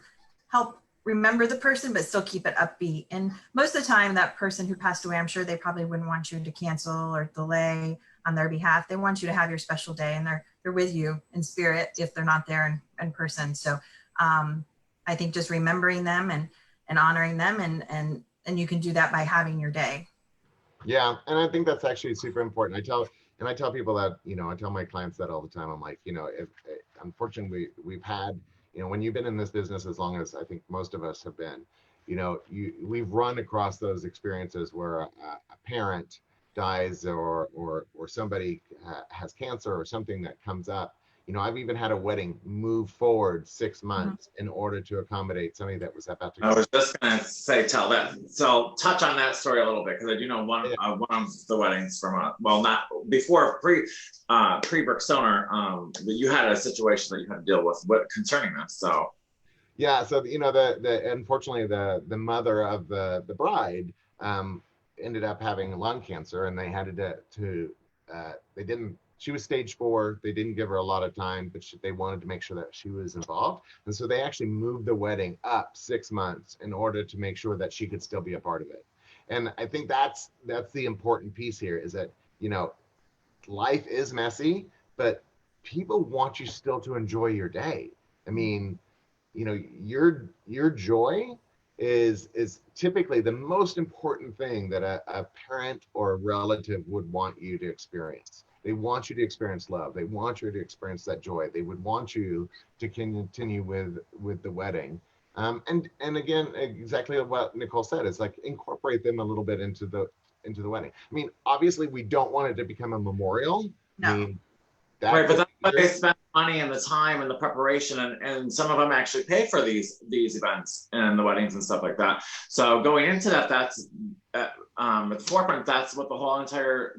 help remember the person, but still keep it upbeat. And most of the time that person who passed away, I'm sure they probably wouldn't want you to cancel or delay on their behalf. They want you to have your special day, and they're with you in spirit if they're not there in person. So I think just remembering them and honoring them, and you can do that by having your day. Yeah. And I think that's actually super important. I tell people that, I tell my clients that all the time. I'm like, if unfortunately we've had, when you've been in this business as long as I think most of us have been, we've run across those experiences where a parent dies or somebody has cancer or something that comes up. I've even had a wedding move forward 6 months in order to accommodate somebody that was about to go. I was just gonna say, tell that. So touch on that story a little bit, because I do know one of the weddings from not before pre-Brooke Stoner, you had a situation that you had to deal with concerning this. So yeah, so the unfortunately the mother of the bride ended up having lung cancer, and they had she was stage 4. They didn't give her a lot of time, but they wanted to make sure that she was involved. And so they actually moved the wedding up 6 months in order to make sure that she could still be a part of it. And I think that's the important piece here, is that, life is messy, but people want you still to enjoy your day. I mean, your joy is typically the most important thing that a parent or a relative would want you to experience. They want you to experience love. They want you to experience that joy. They would want you to continue with the wedding. And again, exactly what Nicole said, is like incorporate them a little bit into the wedding. I mean, obviously we don't want it to become a memorial. No. I mean, right, but that's why they spend money and the time and the preparation, and some of them actually pay for these events and the weddings and stuff like that. So going into that, that's at the forefront. That's what the whole entire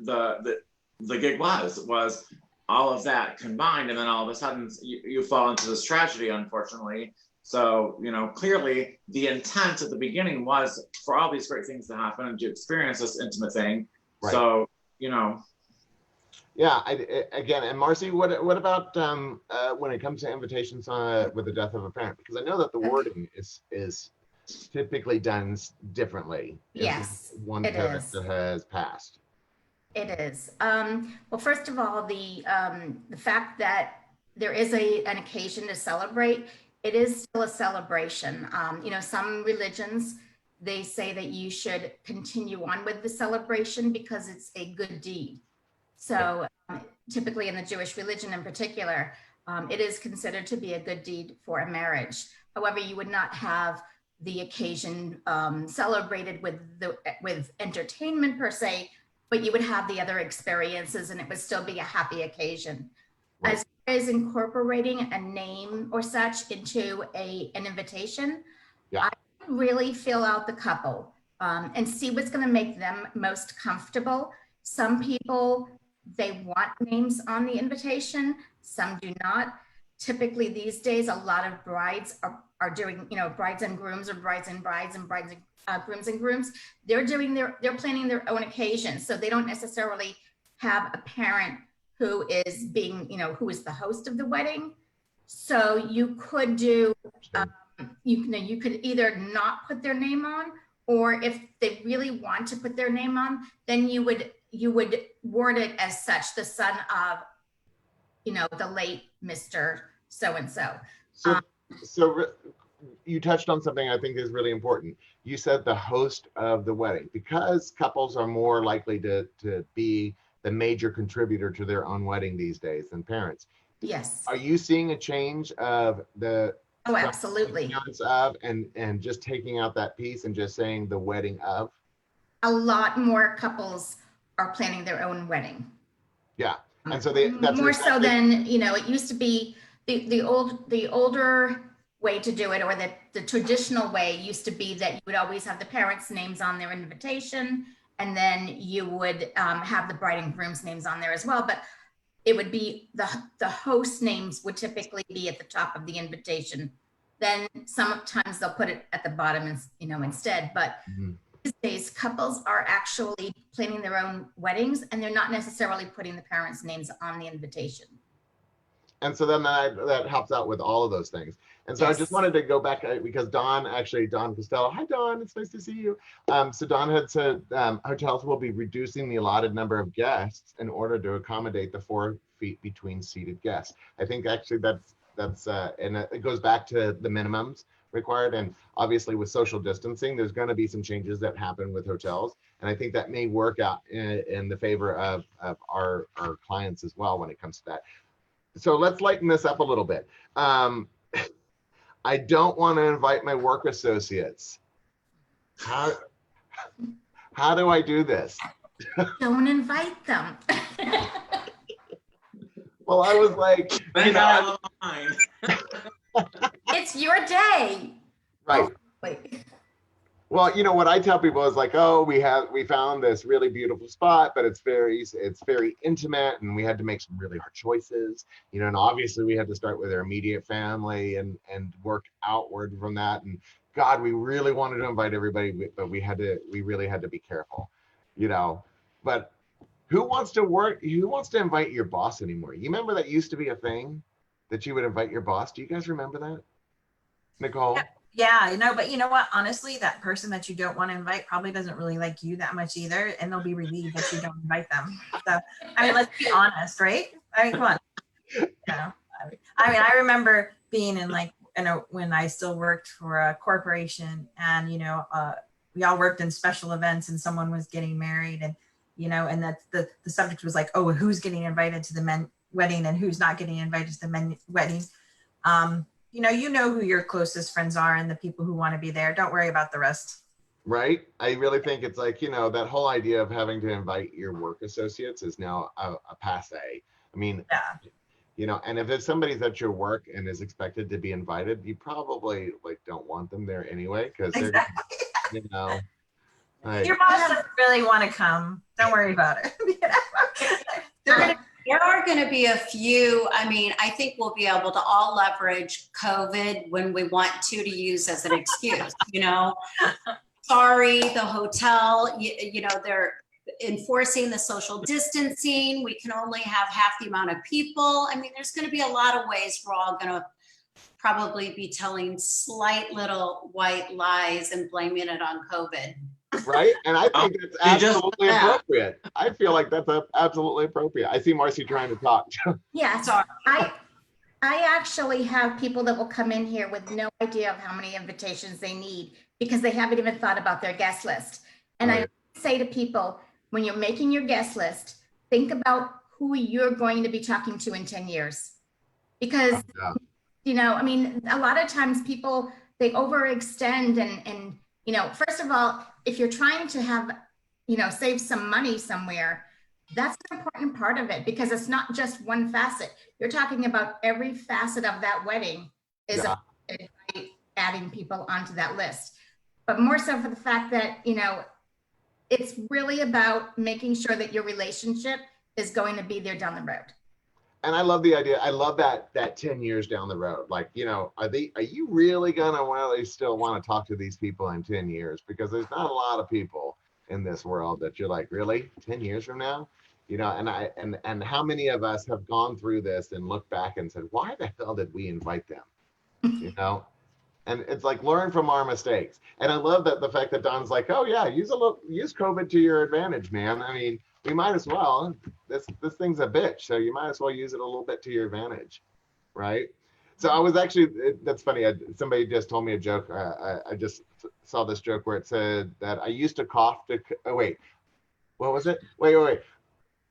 the gig was all of that combined, and then all of a sudden you fall into this tragedy, unfortunately, So, you know, clearly the intent at the beginning was for all these great things to happen and to experience this intimate thing. Right. So, you know. Yeah, again, and Marcy, what about when it comes to invitations with the death of a parent? Because I know that the wording is typically done differently. Yes, one it parent is. that has passed. It is. Well, first of all, the fact that there is an occasion to celebrate, it is still a celebration. You know, some religions, they say that you should continue on with the celebration because it's a good deed. So typically in the Jewish religion in particular, it is considered to be a good deed for a marriage. However, you would not have the occasion celebrated with entertainment per se, but you would have the other experiences and it would still be a happy occasion. Right. As far as incorporating a name or such into an invitation, Yeah. I really feel out the couple and see what's going to make them most comfortable. Some people, they want names on the invitation, some do not. Typically these days, a lot of brides are doing, you know, brides and grooms, or brides and brides and brides and grooms and grooms. They're planning their own occasion. So they don't necessarily have a parent who is being, you know, who is the host of the wedding. So you could do, you could either not put their name on, or if they really want to put their name on, then you would word it as such, the son of, you know, the late Mr. So-and-so. So you touched on something I think is really important. You said the host of the wedding, because couples are more likely to be the major contributor to their own wedding these days than parents. Yes. Are you seeing a change of the Oh, absolutely. of and just taking out that piece and just saying the wedding of? A lot more couples are planning their own wedding. Yeah. And so that's more so than, you know, it used to be the older way to do it, or the traditional way used to be that you would always have the parents' names on their invitation, and then you would have the bride and groom's names on there as well. But it would be the host names would typically be at the top of the invitation. Then sometimes they'll put it at the bottom, you know, instead. But these days, couples are actually planning their own weddings, and they're not necessarily putting the parents' names on the invitation. And so then that helps out with all of those things. And so yes. I just wanted to go back because Dawn Costello, hi Dawn, it's nice to see you. So Dawn had said hotels will be reducing the allotted number of guests in order to accommodate the 4 feet between seated guests. I think actually that's and it goes back to the minimums required, and obviously with social distancing, there's going to be some changes that happen with hotels, and I think that may work out in the favor of our clients as well when it comes to that. So let's lighten this up a little bit. I don't want to invite my work associates. How do I do this? Don't invite them. Well, I was like, you know, it's your day. Right. Wait. Well, you know, what I tell people is like, oh, we found this really beautiful spot, but it's very intimate, and we had to make some really hard choices, you know, and obviously we had to start with our immediate family and work outward from that. And God, we really wanted to invite everybody, but we really had to be careful, you know. But who wants to invite your boss anymore? You remember that used to be a thing that you would invite your boss? Do you guys remember that? Nicole? Yeah, but you know what? Honestly, that person that you don't want to invite probably doesn't really like you that much either, and they'll be relieved that you don't invite them. So, I mean, let's be honest, right? I mean, come on. You know, I mean, I remember being in when I still worked for a corporation, and we all worked in special events, and someone was getting married, and and that the subject was like, oh, who's getting invited to the men wedding and who's not getting invited to the men wedding. You know who your closest friends are and the people who want to be there. Don't worry about the rest. Right. I really think it's like, that whole idea of having to invite your work associates is now a passe. I mean, yeah. And if it's somebody's at your work and is expected to be invited, you probably don't want them there anyway, because they're, your boss doesn't really want to come. Don't worry about it. They're going to be a few. I mean, I think we'll be able to all leverage COVID when we want to use as an excuse, you know. Sorry, the hotel, you know, they're enforcing the social distancing. We can only have half the amount of people. I mean, there's going to be a lot of ways we're all going to probably be telling slight little white lies and blaming it on COVID. Right? And I think that's absolutely Yeah. appropriate. I feel like that's absolutely appropriate. I see Marcy trying to talk. Yes, Sorry. I actually have people that will come in here with no idea of how many invitations they need because they haven't even thought about their guest list. And Right. I say to people, when you're making your guest list, think about who you're going to be talking to in 10 years. Because, Yeah. you know, I mean, a lot of times people, they overextend and, you know, first of all, if you're trying to have, you know, save some money somewhere, that's an important part of it because it's not just one facet. You're talking about every facet of that wedding is Yeah. affected by adding people onto that list. But more so for the fact that, you know, it's really about making sure that your relationship is going to be there down the road. And I love the idea. I love that 10 years down the road. Like, you know, are you really gonna really still want to talk to these people in 10 years? Because there's not a lot of people in this world that you're like, really? 10 years from now? You know, and how many of us have gone through this and looked back and said, why the hell did we invite them? You know? And it's like learn from our mistakes. And I love that the fact that Don's like, oh yeah, use COVID to your advantage, man. I mean, we might as well. This thing's a bitch, so you might as well use it a little bit to your advantage, right? So I was actually, that's funny. Somebody just told me a joke. I just saw this joke where it said that I used to cough to. Oh wait, what was it? Wait.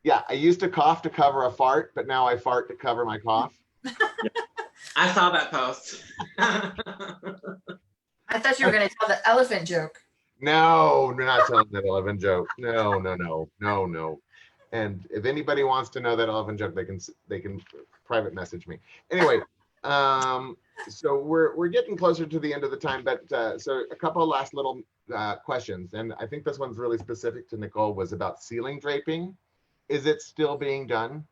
Yeah, I used to cough to cover a fart, but now I fart to cover my cough. I saw that post. I thought you were going to tell the elephant joke. No, we're not telling that elephant joke. No. And if anybody wants to know that elephant joke, they can private message me. Anyway, so we're getting closer to the end of the time, but so a couple of last little questions, and I think this one's really specific to Nicole, was about ceiling draping. Is it still being done?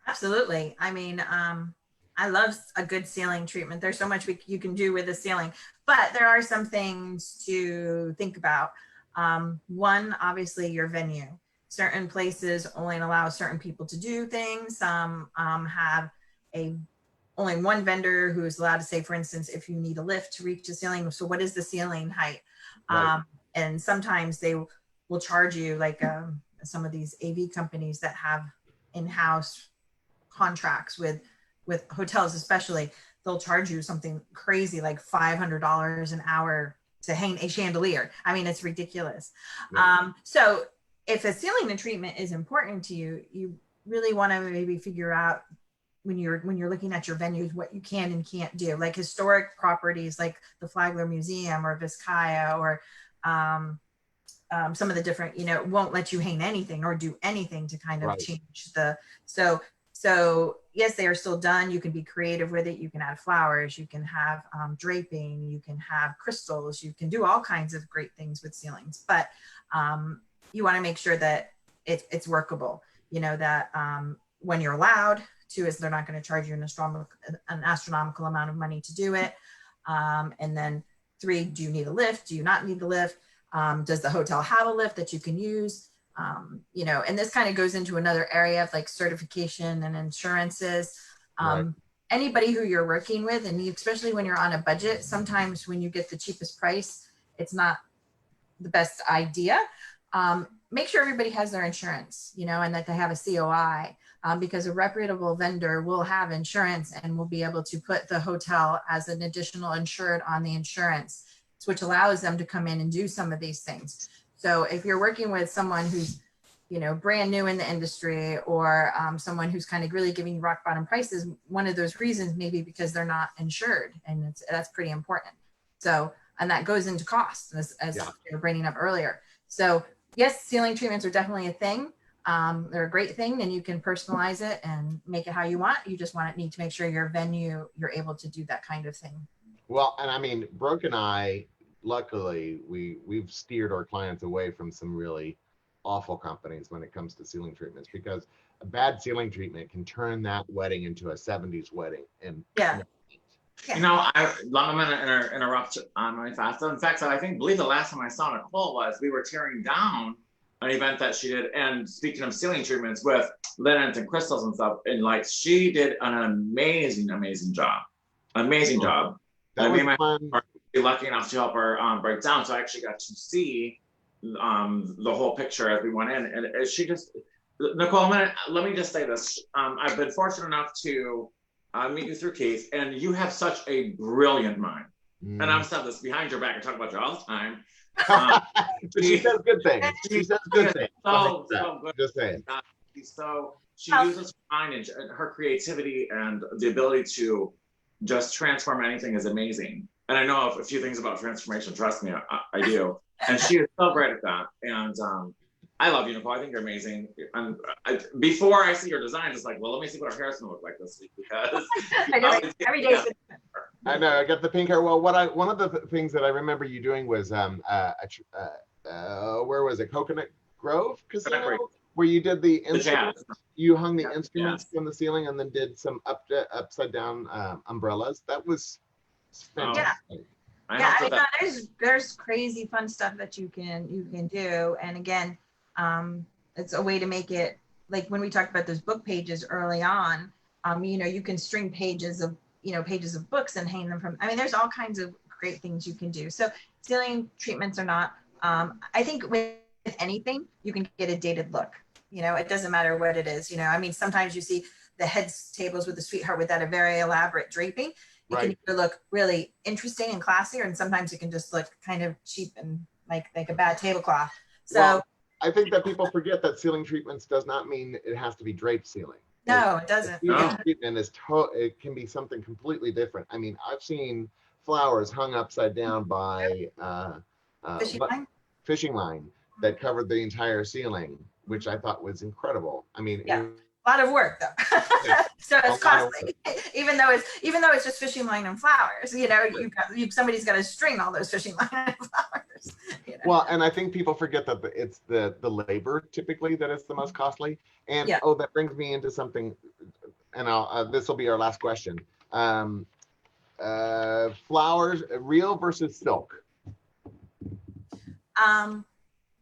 Absolutely. I mean, I love a good ceiling treatment. There's so much you can do with the ceiling, but there are some things to think about. One, obviously your venue. Certain places only allow certain people to do things. Some have only one vendor who is allowed to say, for instance, if you need a lift to reach the ceiling, so what is the ceiling height? Right. And sometimes they will charge you, like some of these AV companies that have in-house contracts with hotels, especially, they'll charge you something crazy like $500 an hour to hang a chandelier. I mean, it's ridiculous. Right. So if a ceiling treatment is important to you, you really want to maybe figure out when you're looking at your venues what you can and can't do. Like historic properties like the Flagler Museum or Vizcaya or some of the different, won't let you hang anything or do anything to kind of Right. change the, so yes, they are still done. You can be creative with it. You can add flowers, you can have draping, you can have crystals, you can do all kinds of great things with ceilings, but you want to make sure that it's workable, that when you're allowed to, is they're not going to charge you an astronomical amount of money to do it. And then 3, do you need a lift? Do you not need the lift? Does the hotel have a lift that you can use? And this kind of goes into another area of like certification and insurances. Right. Anybody who you're working with, and especially when you're on a budget, sometimes when you get the cheapest price, it's not the best idea. Make sure everybody has their insurance, and that they have a COI, because a reputable vendor will have insurance and will be able to put the hotel as an additional insured on the insurance, which allows them to come in and do some of these things. So if you're working with someone who's, brand new in the industry, or someone who's kind of really giving you rock bottom prices, one of those reasons may be because they're not insured, and that's pretty important. So, and that goes into cost, as Yeah. you were bringing up earlier. So yes, ceiling treatments are definitely a thing. They're a great thing, and you can personalize it and make it how you want. You just need to make sure your venue, you're able to do that kind of thing. Well, and I mean, Brooke and I, luckily, we've steered our clients away from some really awful companies when it comes to ceiling treatments, because a bad ceiling treatment can turn that wedding into a 70s wedding. And Yeah. You know, I'm gonna interrupt on my fast. In fact, believe the last time I saw Nicole was we were tearing down an event that she did. And speaking of ceiling treatments with linens and crystals and stuff, and like she did an amazing job. Amazing job. that was fun. Be lucky enough to help her break down. So I actually got to see the whole picture as we went in, and she just Nicole. Let me just say this. I've been fortunate enough to meet you through Keith, and you have such a brilliant mind. And I'm saying this behind your back. I talk about you all the time. But she says good things. She says good things. So good. Just saying. She uses her mind and her creativity, and the ability to just transform anything is amazing. And I know a few things about transformation. Trust me, I do. And she is so great at that. And I love you, Nicole. I think you're amazing. And before I see your designs, it's like, well, let me see what her hair's gonna look like this week, because every day. I know. I got the pink hair. Well, one of the things that I remember you doing was where was it? Coconut Grove Casino, where you did the instruments. You hung the instruments from the ceiling and then did some upside down umbrellas. That was fantastic. There's crazy fun stuff that you can do. And again, it's a way to make it, like when we talked about those book pages early on, you can string pages of books and hang them from, there's all kinds of great things you can do. So ceiling treatments are not, I think with anything, you can get a dated look. It doesn't matter what it is. Sometimes you see the heads tables with the sweetheart with that a very elaborate draping. It can either look really interesting and classy, and sometimes it can just look kind of cheap and like a bad tablecloth. So I think that people forget that ceiling treatments does not mean it has to be draped ceiling. No, it doesn't. Treatment is it can be something completely different. I've seen flowers hung upside down by fishing line that covered the entire ceiling, which I thought was incredible. A lot of work though. So it's costly, even though it's just fishing line and flowers. Somebody's got to string all those fishing line and flowers. Well, and I think people forget that it's the labor typically that is the most costly. And that brings me into something, and this will be our last question. Flowers, real versus silk.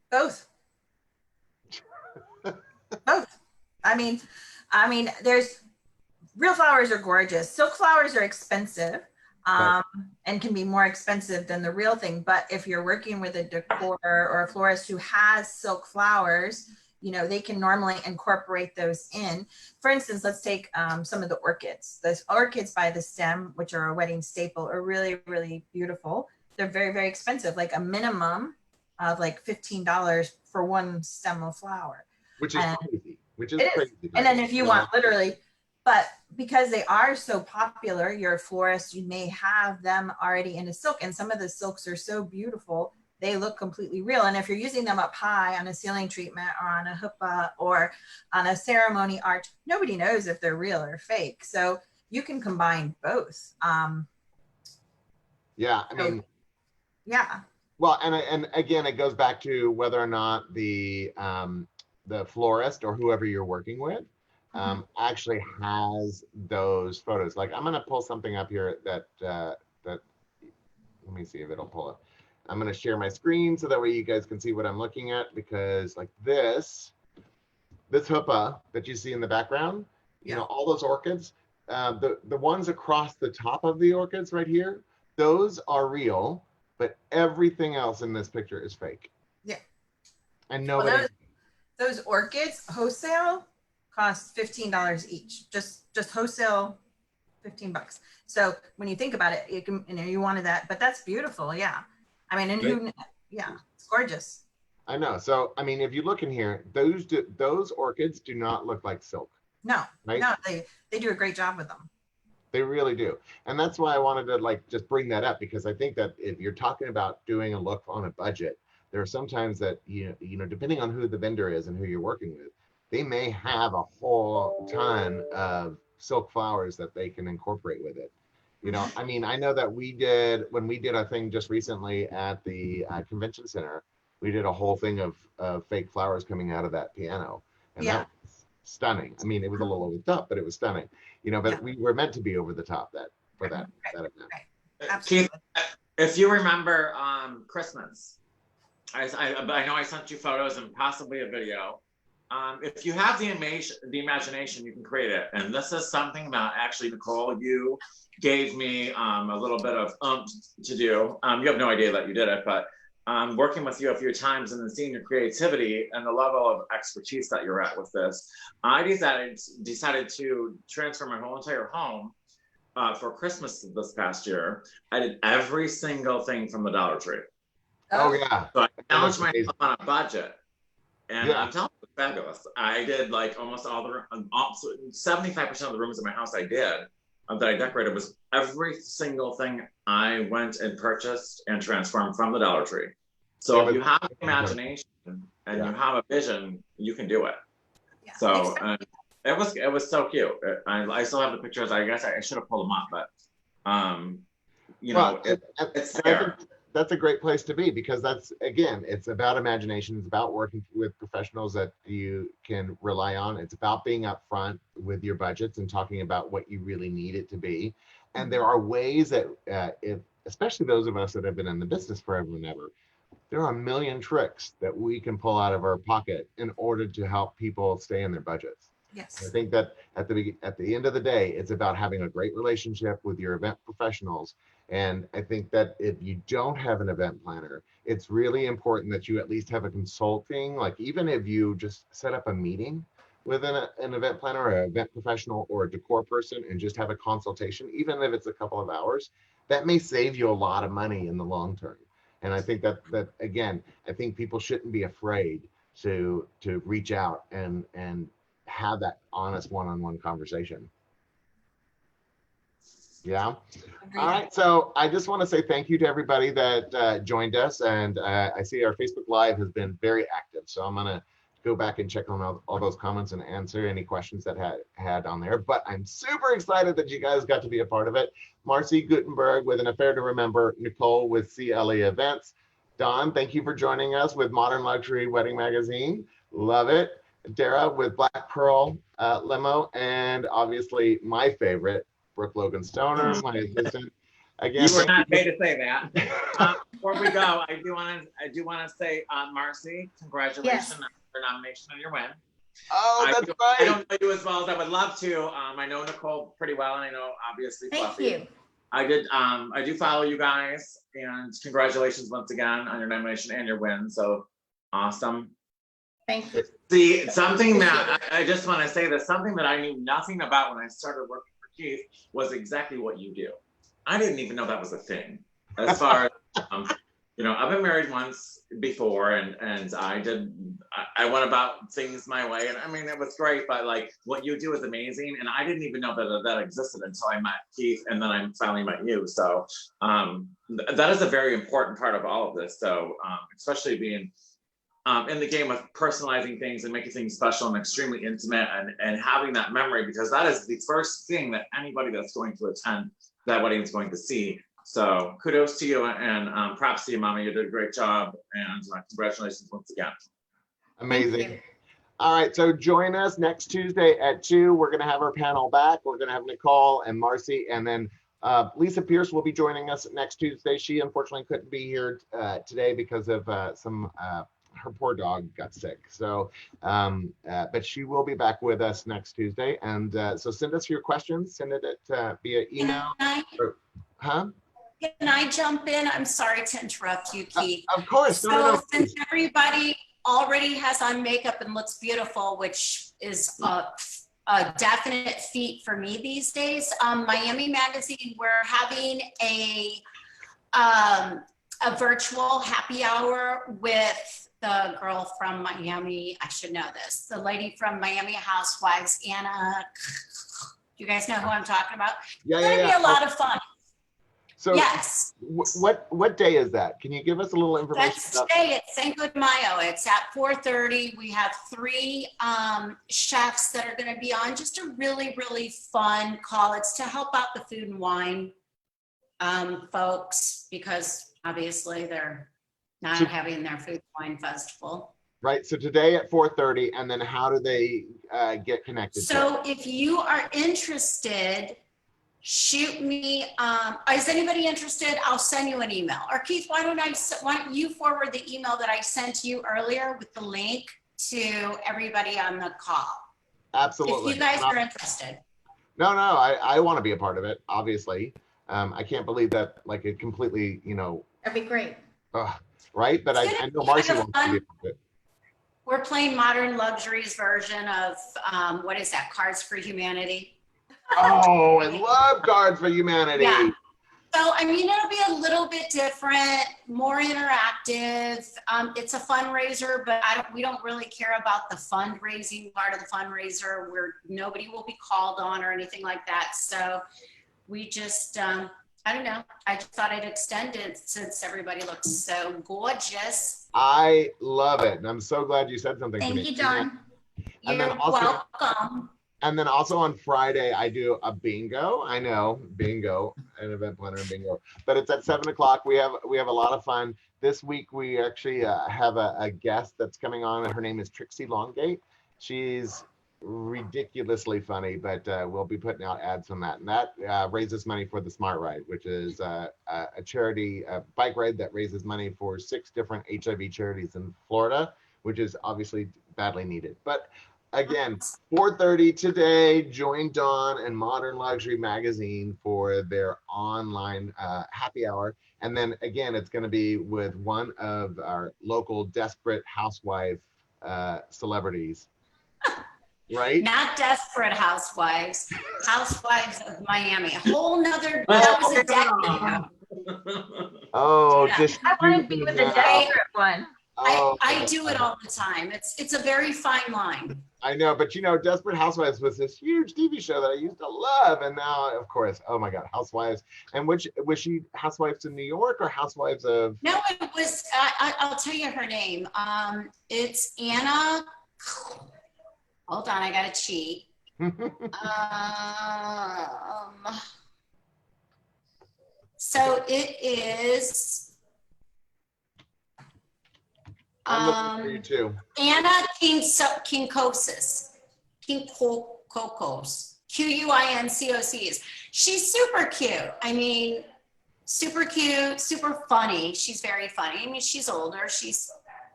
Both. Both. There's real flowers are gorgeous. Silk flowers are expensive, and can be more expensive than the real thing. But if you're working with a decor or a florist who has silk flowers, they can normally incorporate those in. For instance, let's take some of the orchids. The orchids by the stem, which are a wedding staple, are really, really beautiful. They're very, very expensive, like a minimum of like $15 for one stem of flower. Which is crazy. Crazy. And then if you want literally, but because they are so popular, you're a florist, you may have them already in a silk, and some of the silks are so beautiful, they look completely real. And if you're using them up high on a ceiling treatment or on a huppah or on a ceremony arch, nobody knows if they're real or fake. So you can combine both. Yeah. Well, and again, it goes back to whether or not the florist or whoever you're working with actually has those photos. Like I'm gonna pull something up here that let me see if it'll pull up. I'm gonna share my screen so that way you guys can see what I'm looking at, because like this huppah that you see in the background, all those orchids, the ones across the top of the orchids right here, those are real, but everything else in this picture is fake. Yeah. And nobody. Those orchids wholesale cost $15 each. Just wholesale, $15. So when you think about it, you wanted that, but that's beautiful. Yeah. It's gorgeous. I know. So if you look in here, those orchids do not look like silk. No. Right? No, they do a great job with them. They really do. And that's why I wanted to just bring that up, because I think that if you're talking about doing a look on a budget, there are sometimes that, depending on who the vendor is and who you're working with, they may have a whole ton of silk flowers that they can incorporate with it. I know that when we did a thing just recently at the convention center, we did a whole thing of fake flowers coming out of that piano. And that was stunning. I mean, it was a little over the top, but it was stunning. You know, but Yeah. we were meant to be over the top for that event. Keith, if you remember Christmas, I know I sent you photos and possibly a video. If you have the imagination, you can create it. And this is something that actually, Nicole, you gave me a little bit of to do. You have no idea that you did it, but working with you a few times and then seeing your creativity and the level of expertise that you're at with this, I decided to transfer my whole entire home for Christmas this past year. I did every single thing from the Dollar Tree. Oh yeah. So I challenged myself on a budget. And Yeah. I'm telling you, it's fabulous. I did like almost all the 75% of the rooms in my house I did that I decorated was every single thing I went and purchased and transformed from the Dollar Tree. So if you have an imagination and you have a vision, you can do it. Yeah. So it was so cute. I still have the pictures. I guess I should have pulled them up, but you know, it's there. That's a great place to be, because that's, again, it's about imagination. It's about working with professionals that you can rely on. It's about being upfront with your budgets and talking about what you really need it to be. And there are ways that, especially those of us that have been in the business forever and ever, there are a million tricks that we can pull out of our pocket in order to help people stay in their budgets. Yes. I think that at the end of the day, it's about having a great relationship with your event professionals. And I think that if you don't have an event planner, it's really important that you at least have a consulting, like even if you just set up a meeting with an event planner or an event professional or a decor person and just have a consultation, even if it's a couple of hours, that may save you a lot of money in the long term. And I think that again, I think people shouldn't be afraid to reach out and have that honest one-on-one conversation. Yeah. Agreed. All right. So I just want to say thank you to everybody that joined us. And I see our Facebook Live has been very active. So I'm going to go back and check on all those comments and answer any questions that had on there. But I'm super excited that you guys got to be a part of it. Marcy Gutenberg with An Affair to Remember, Nicole with CLE Events. Don, thank you for joining us with Modern Luxury Wedding Magazine. Love it. Dara with Black Pearl Limo. And obviously my favorite, Brooke Logan Stoner, my assistant. Again, You were not paid to say that. Before we go, I do want to say, Marcy, congratulations on your nomination and your win. Oh, that's right. I don't know you as well as I would love to. I know Nicole pretty well, and I know obviously Thank Fluffy. you. I do follow you guys, and congratulations once again on your nomination and your win. So awesome. Thank you. See, something that I just want to say that something that I knew nothing about when I started working for Keith was exactly what you do. I didn't even know that was a thing. As far as, you know, I've been married once before, and I went about things my way, and I mean, it was great, but like what you do is amazing, and I didn't even know that existed until I met Keith, and then I finally met you. So that is a very important part of all of this. So especially being in the game of personalizing things and making things special and extremely intimate, and having that memory, because that is the first thing that anybody that's going to attend that wedding is going to see. So kudos to you, and props to you, Mama. You did a great job, and congratulations once again. Amazing. All right, so join us next Tuesday at 2. We're going to have our panel back. We're going to have Nicole and Marcy, and then Lisa Pierce will be joining us next Tuesday. She unfortunately couldn't be here today because of her poor dog got sick. So, but she will be back with us next Tuesday. And so send us your questions. Send it via email. Can I jump in? I'm sorry to interrupt you, Keith. Of course. So since everybody already has on makeup and looks beautiful, which is a definite feat for me these days, Miami Magazine, we're having a virtual happy hour with the girl from Miami. I should know this. The lady from Miami Housewives, Anna. You guys know who I'm talking about? Yeah, it's gonna be a lot of fun. So yes. What day is that? Can you give us a little information? That's today at Cinco de Mayo. It's at 4:30. We have 3 chefs that are going to be on. Just a really, really fun call. It's to help out the food and wine folks, because obviously they're not having their food and wine festival. Right. So today at 4:30, and then how do they get connected? So if you are interested, shoot me. Is anybody interested? I'll send you an email. Or Keith, why don't you forward the email that I sent you earlier with the link to everybody on the call? Absolutely. If you guys are interested. No, I want to be a part of it, obviously. I can't believe that, like, it completely, That'd be great. right? But I know Marcy wants to be a part of it. We're playing Modern Luxury's version of, what is that, Cards for Humanity? Oh, I love Cards for Humanity. Yeah. So, I mean, it'll be a little bit different, more interactive. It's a fundraiser, but we don't really care about the fundraising part of the fundraiser, where nobody will be called on or anything like that. So we just, I don't know. I just thought I'd extend it since everybody looks so gorgeous. I love it. And I'm so glad you said something to me. Thank you, John. And You're then also, welcome. And then also on Friday, I do a bingo. I know, bingo, an event planner and bingo, but it's at 7 o'clock. We have a lot of fun. This week, we actually have a guest that's coming on, and her name is Trixie Longate. She's ridiculously funny, but we'll be putting out ads on that. And that raises money for the Smart Ride, which is a charity bike ride that raises money for 6 different HIV charities in Florida, which is obviously badly needed. But again, 4:30 today, join Dawn and Modern Luxury Magazine for their online happy hour. And then again, it's going to be with one of our local desperate housewife celebrities, right? Not Desperate Housewives, Housewives of Miami. A whole nother, that was a decade ago. Oh, Yeah. just I want to be with the desperate one. I do it all the time. It's a very fine line. I know, but Desperate Housewives was this huge TV show that I used to love, and now, of course, oh my God, Housewives. And which was she? Housewives of New York or Housewives of? No, it was. I'll tell you her name. It's Anna. Hold on, I gotta cheat. So it is. I'm looking for you too. Anna Kinkosis. Kinkokos. Quincocos. She's super cute. I mean, super cute, super funny. She's very funny. I mean, she's older. She's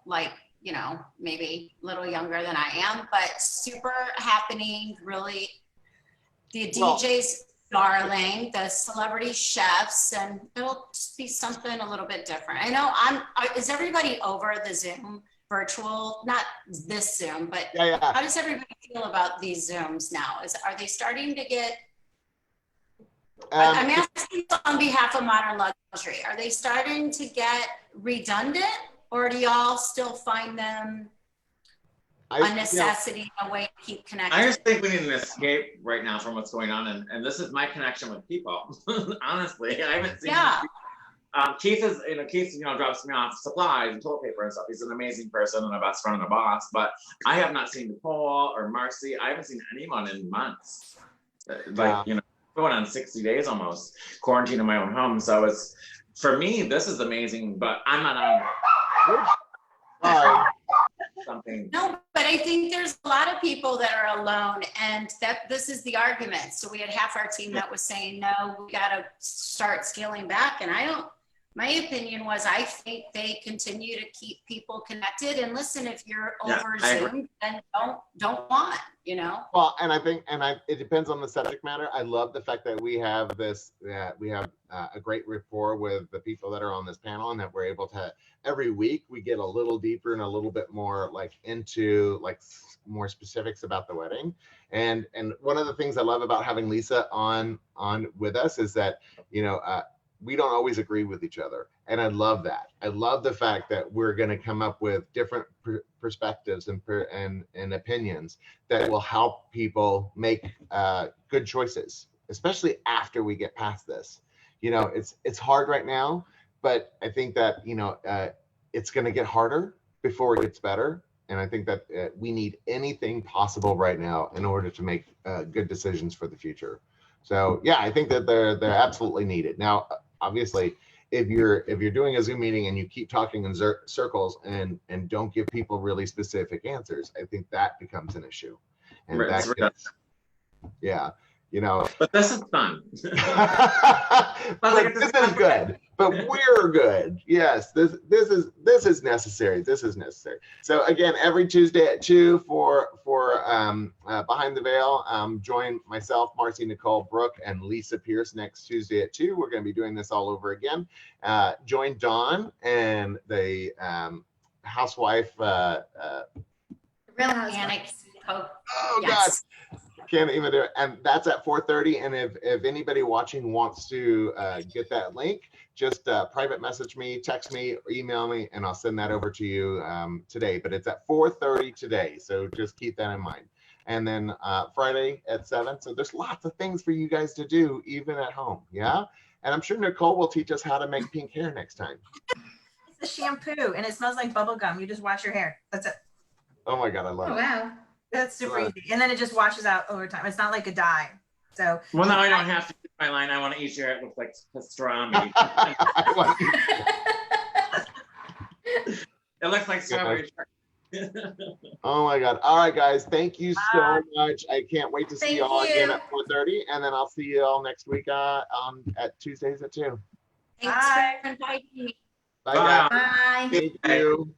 like, maybe a little younger than I am, but super happening, really. The DJ's darling, the celebrity chefs, and it'll just be something a little bit different. I know is everybody over the Zoom virtual? Not this Zoom, but Yeah. how does everybody feel about these Zooms now? Are they starting to get, I'm asking on behalf of Modern Luxury, are they starting to get redundant, or do y'all still find them a necessity, a way to keep connected? I just think we need an escape right now from what's going on, and this is my connection with people. Honestly, I haven't seen. Yeah. Keith drops me off supplies and toilet paper and stuff. He's an amazing person and a best friend and a boss. But I have not seen Nicole or Marcy. I haven't seen anyone in months. Going on 60 days almost, quarantine in my own home. So it's, for me, this is amazing. But I'm not on. Sorry. Something. No, but I think there's a lot of people that are alone, and that this is the argument. So we had half our team that was saying, no, we got to start scaling back. And my opinion was, I think they continue to keep people connected. And listen, if you're over Zoom, then don't want, Well, and I think, it depends on the subject matter. I love the fact that we have a great rapport with the people that are on this panel, and that we're able to, every week we get a little deeper and a little bit more into more specifics about the wedding. And one of the things I love about having Lisa on with us is that, we don't always agree with each other. And I love that. I love the fact that we're going to come up with different perspectives and opinions that will help people make good choices, especially after we get past this. It's hard right now, but I think that, it's going to get harder before it gets better. And I think that we need anything possible right now in order to make good decisions for the future. So yeah, I think that they're absolutely needed. Now, obviously, if you're doing a Zoom meeting and you keep talking in circles and don't give people really specific answers, I think that becomes an issue. And Right, that gets, yeah, you know. But this is fun. But this is good. But we're good. Yes, this is necessary. This is necessary. So again, every Tuesday at 2 for Behind the Veil. Join myself, Marcy, Nicole, Brooke, and Lisa Pierce next Tuesday at 2. We're going to be doing this all over again. Join Dawn and the housewife. Real Housewives. Annex. Oh Yes. God, can't even do it. And that's at 4:30. And if anybody watching wants to get that link, just private message me, text me, or email me, and I'll send that over to you today. But it's at 4:30 today, so just keep that in mind. And then Friday at 7. So there's lots of things for you guys to do, even at home. Yeah. And I'm sure Nicole will teach us how to make pink hair next time. It's a shampoo and it smells like bubble gum. You just wash your hair. That's it. Oh my God, I love Oh, it. wow. That's super easy. And then it just washes out over time. It's not like a dye. So Well, now I don't have to use my line. I want to eat your hair. It looks like pastrami. I want- It looks like strawberry. Oh my God. All right, guys. Thank you so much. I can't wait to see Thank you all again you. at 4:30. And then I'll see you all next week at Tuesdays at 2. Thanks Bye. for inviting me. Bye, Bye. guys. Bye. Thank you.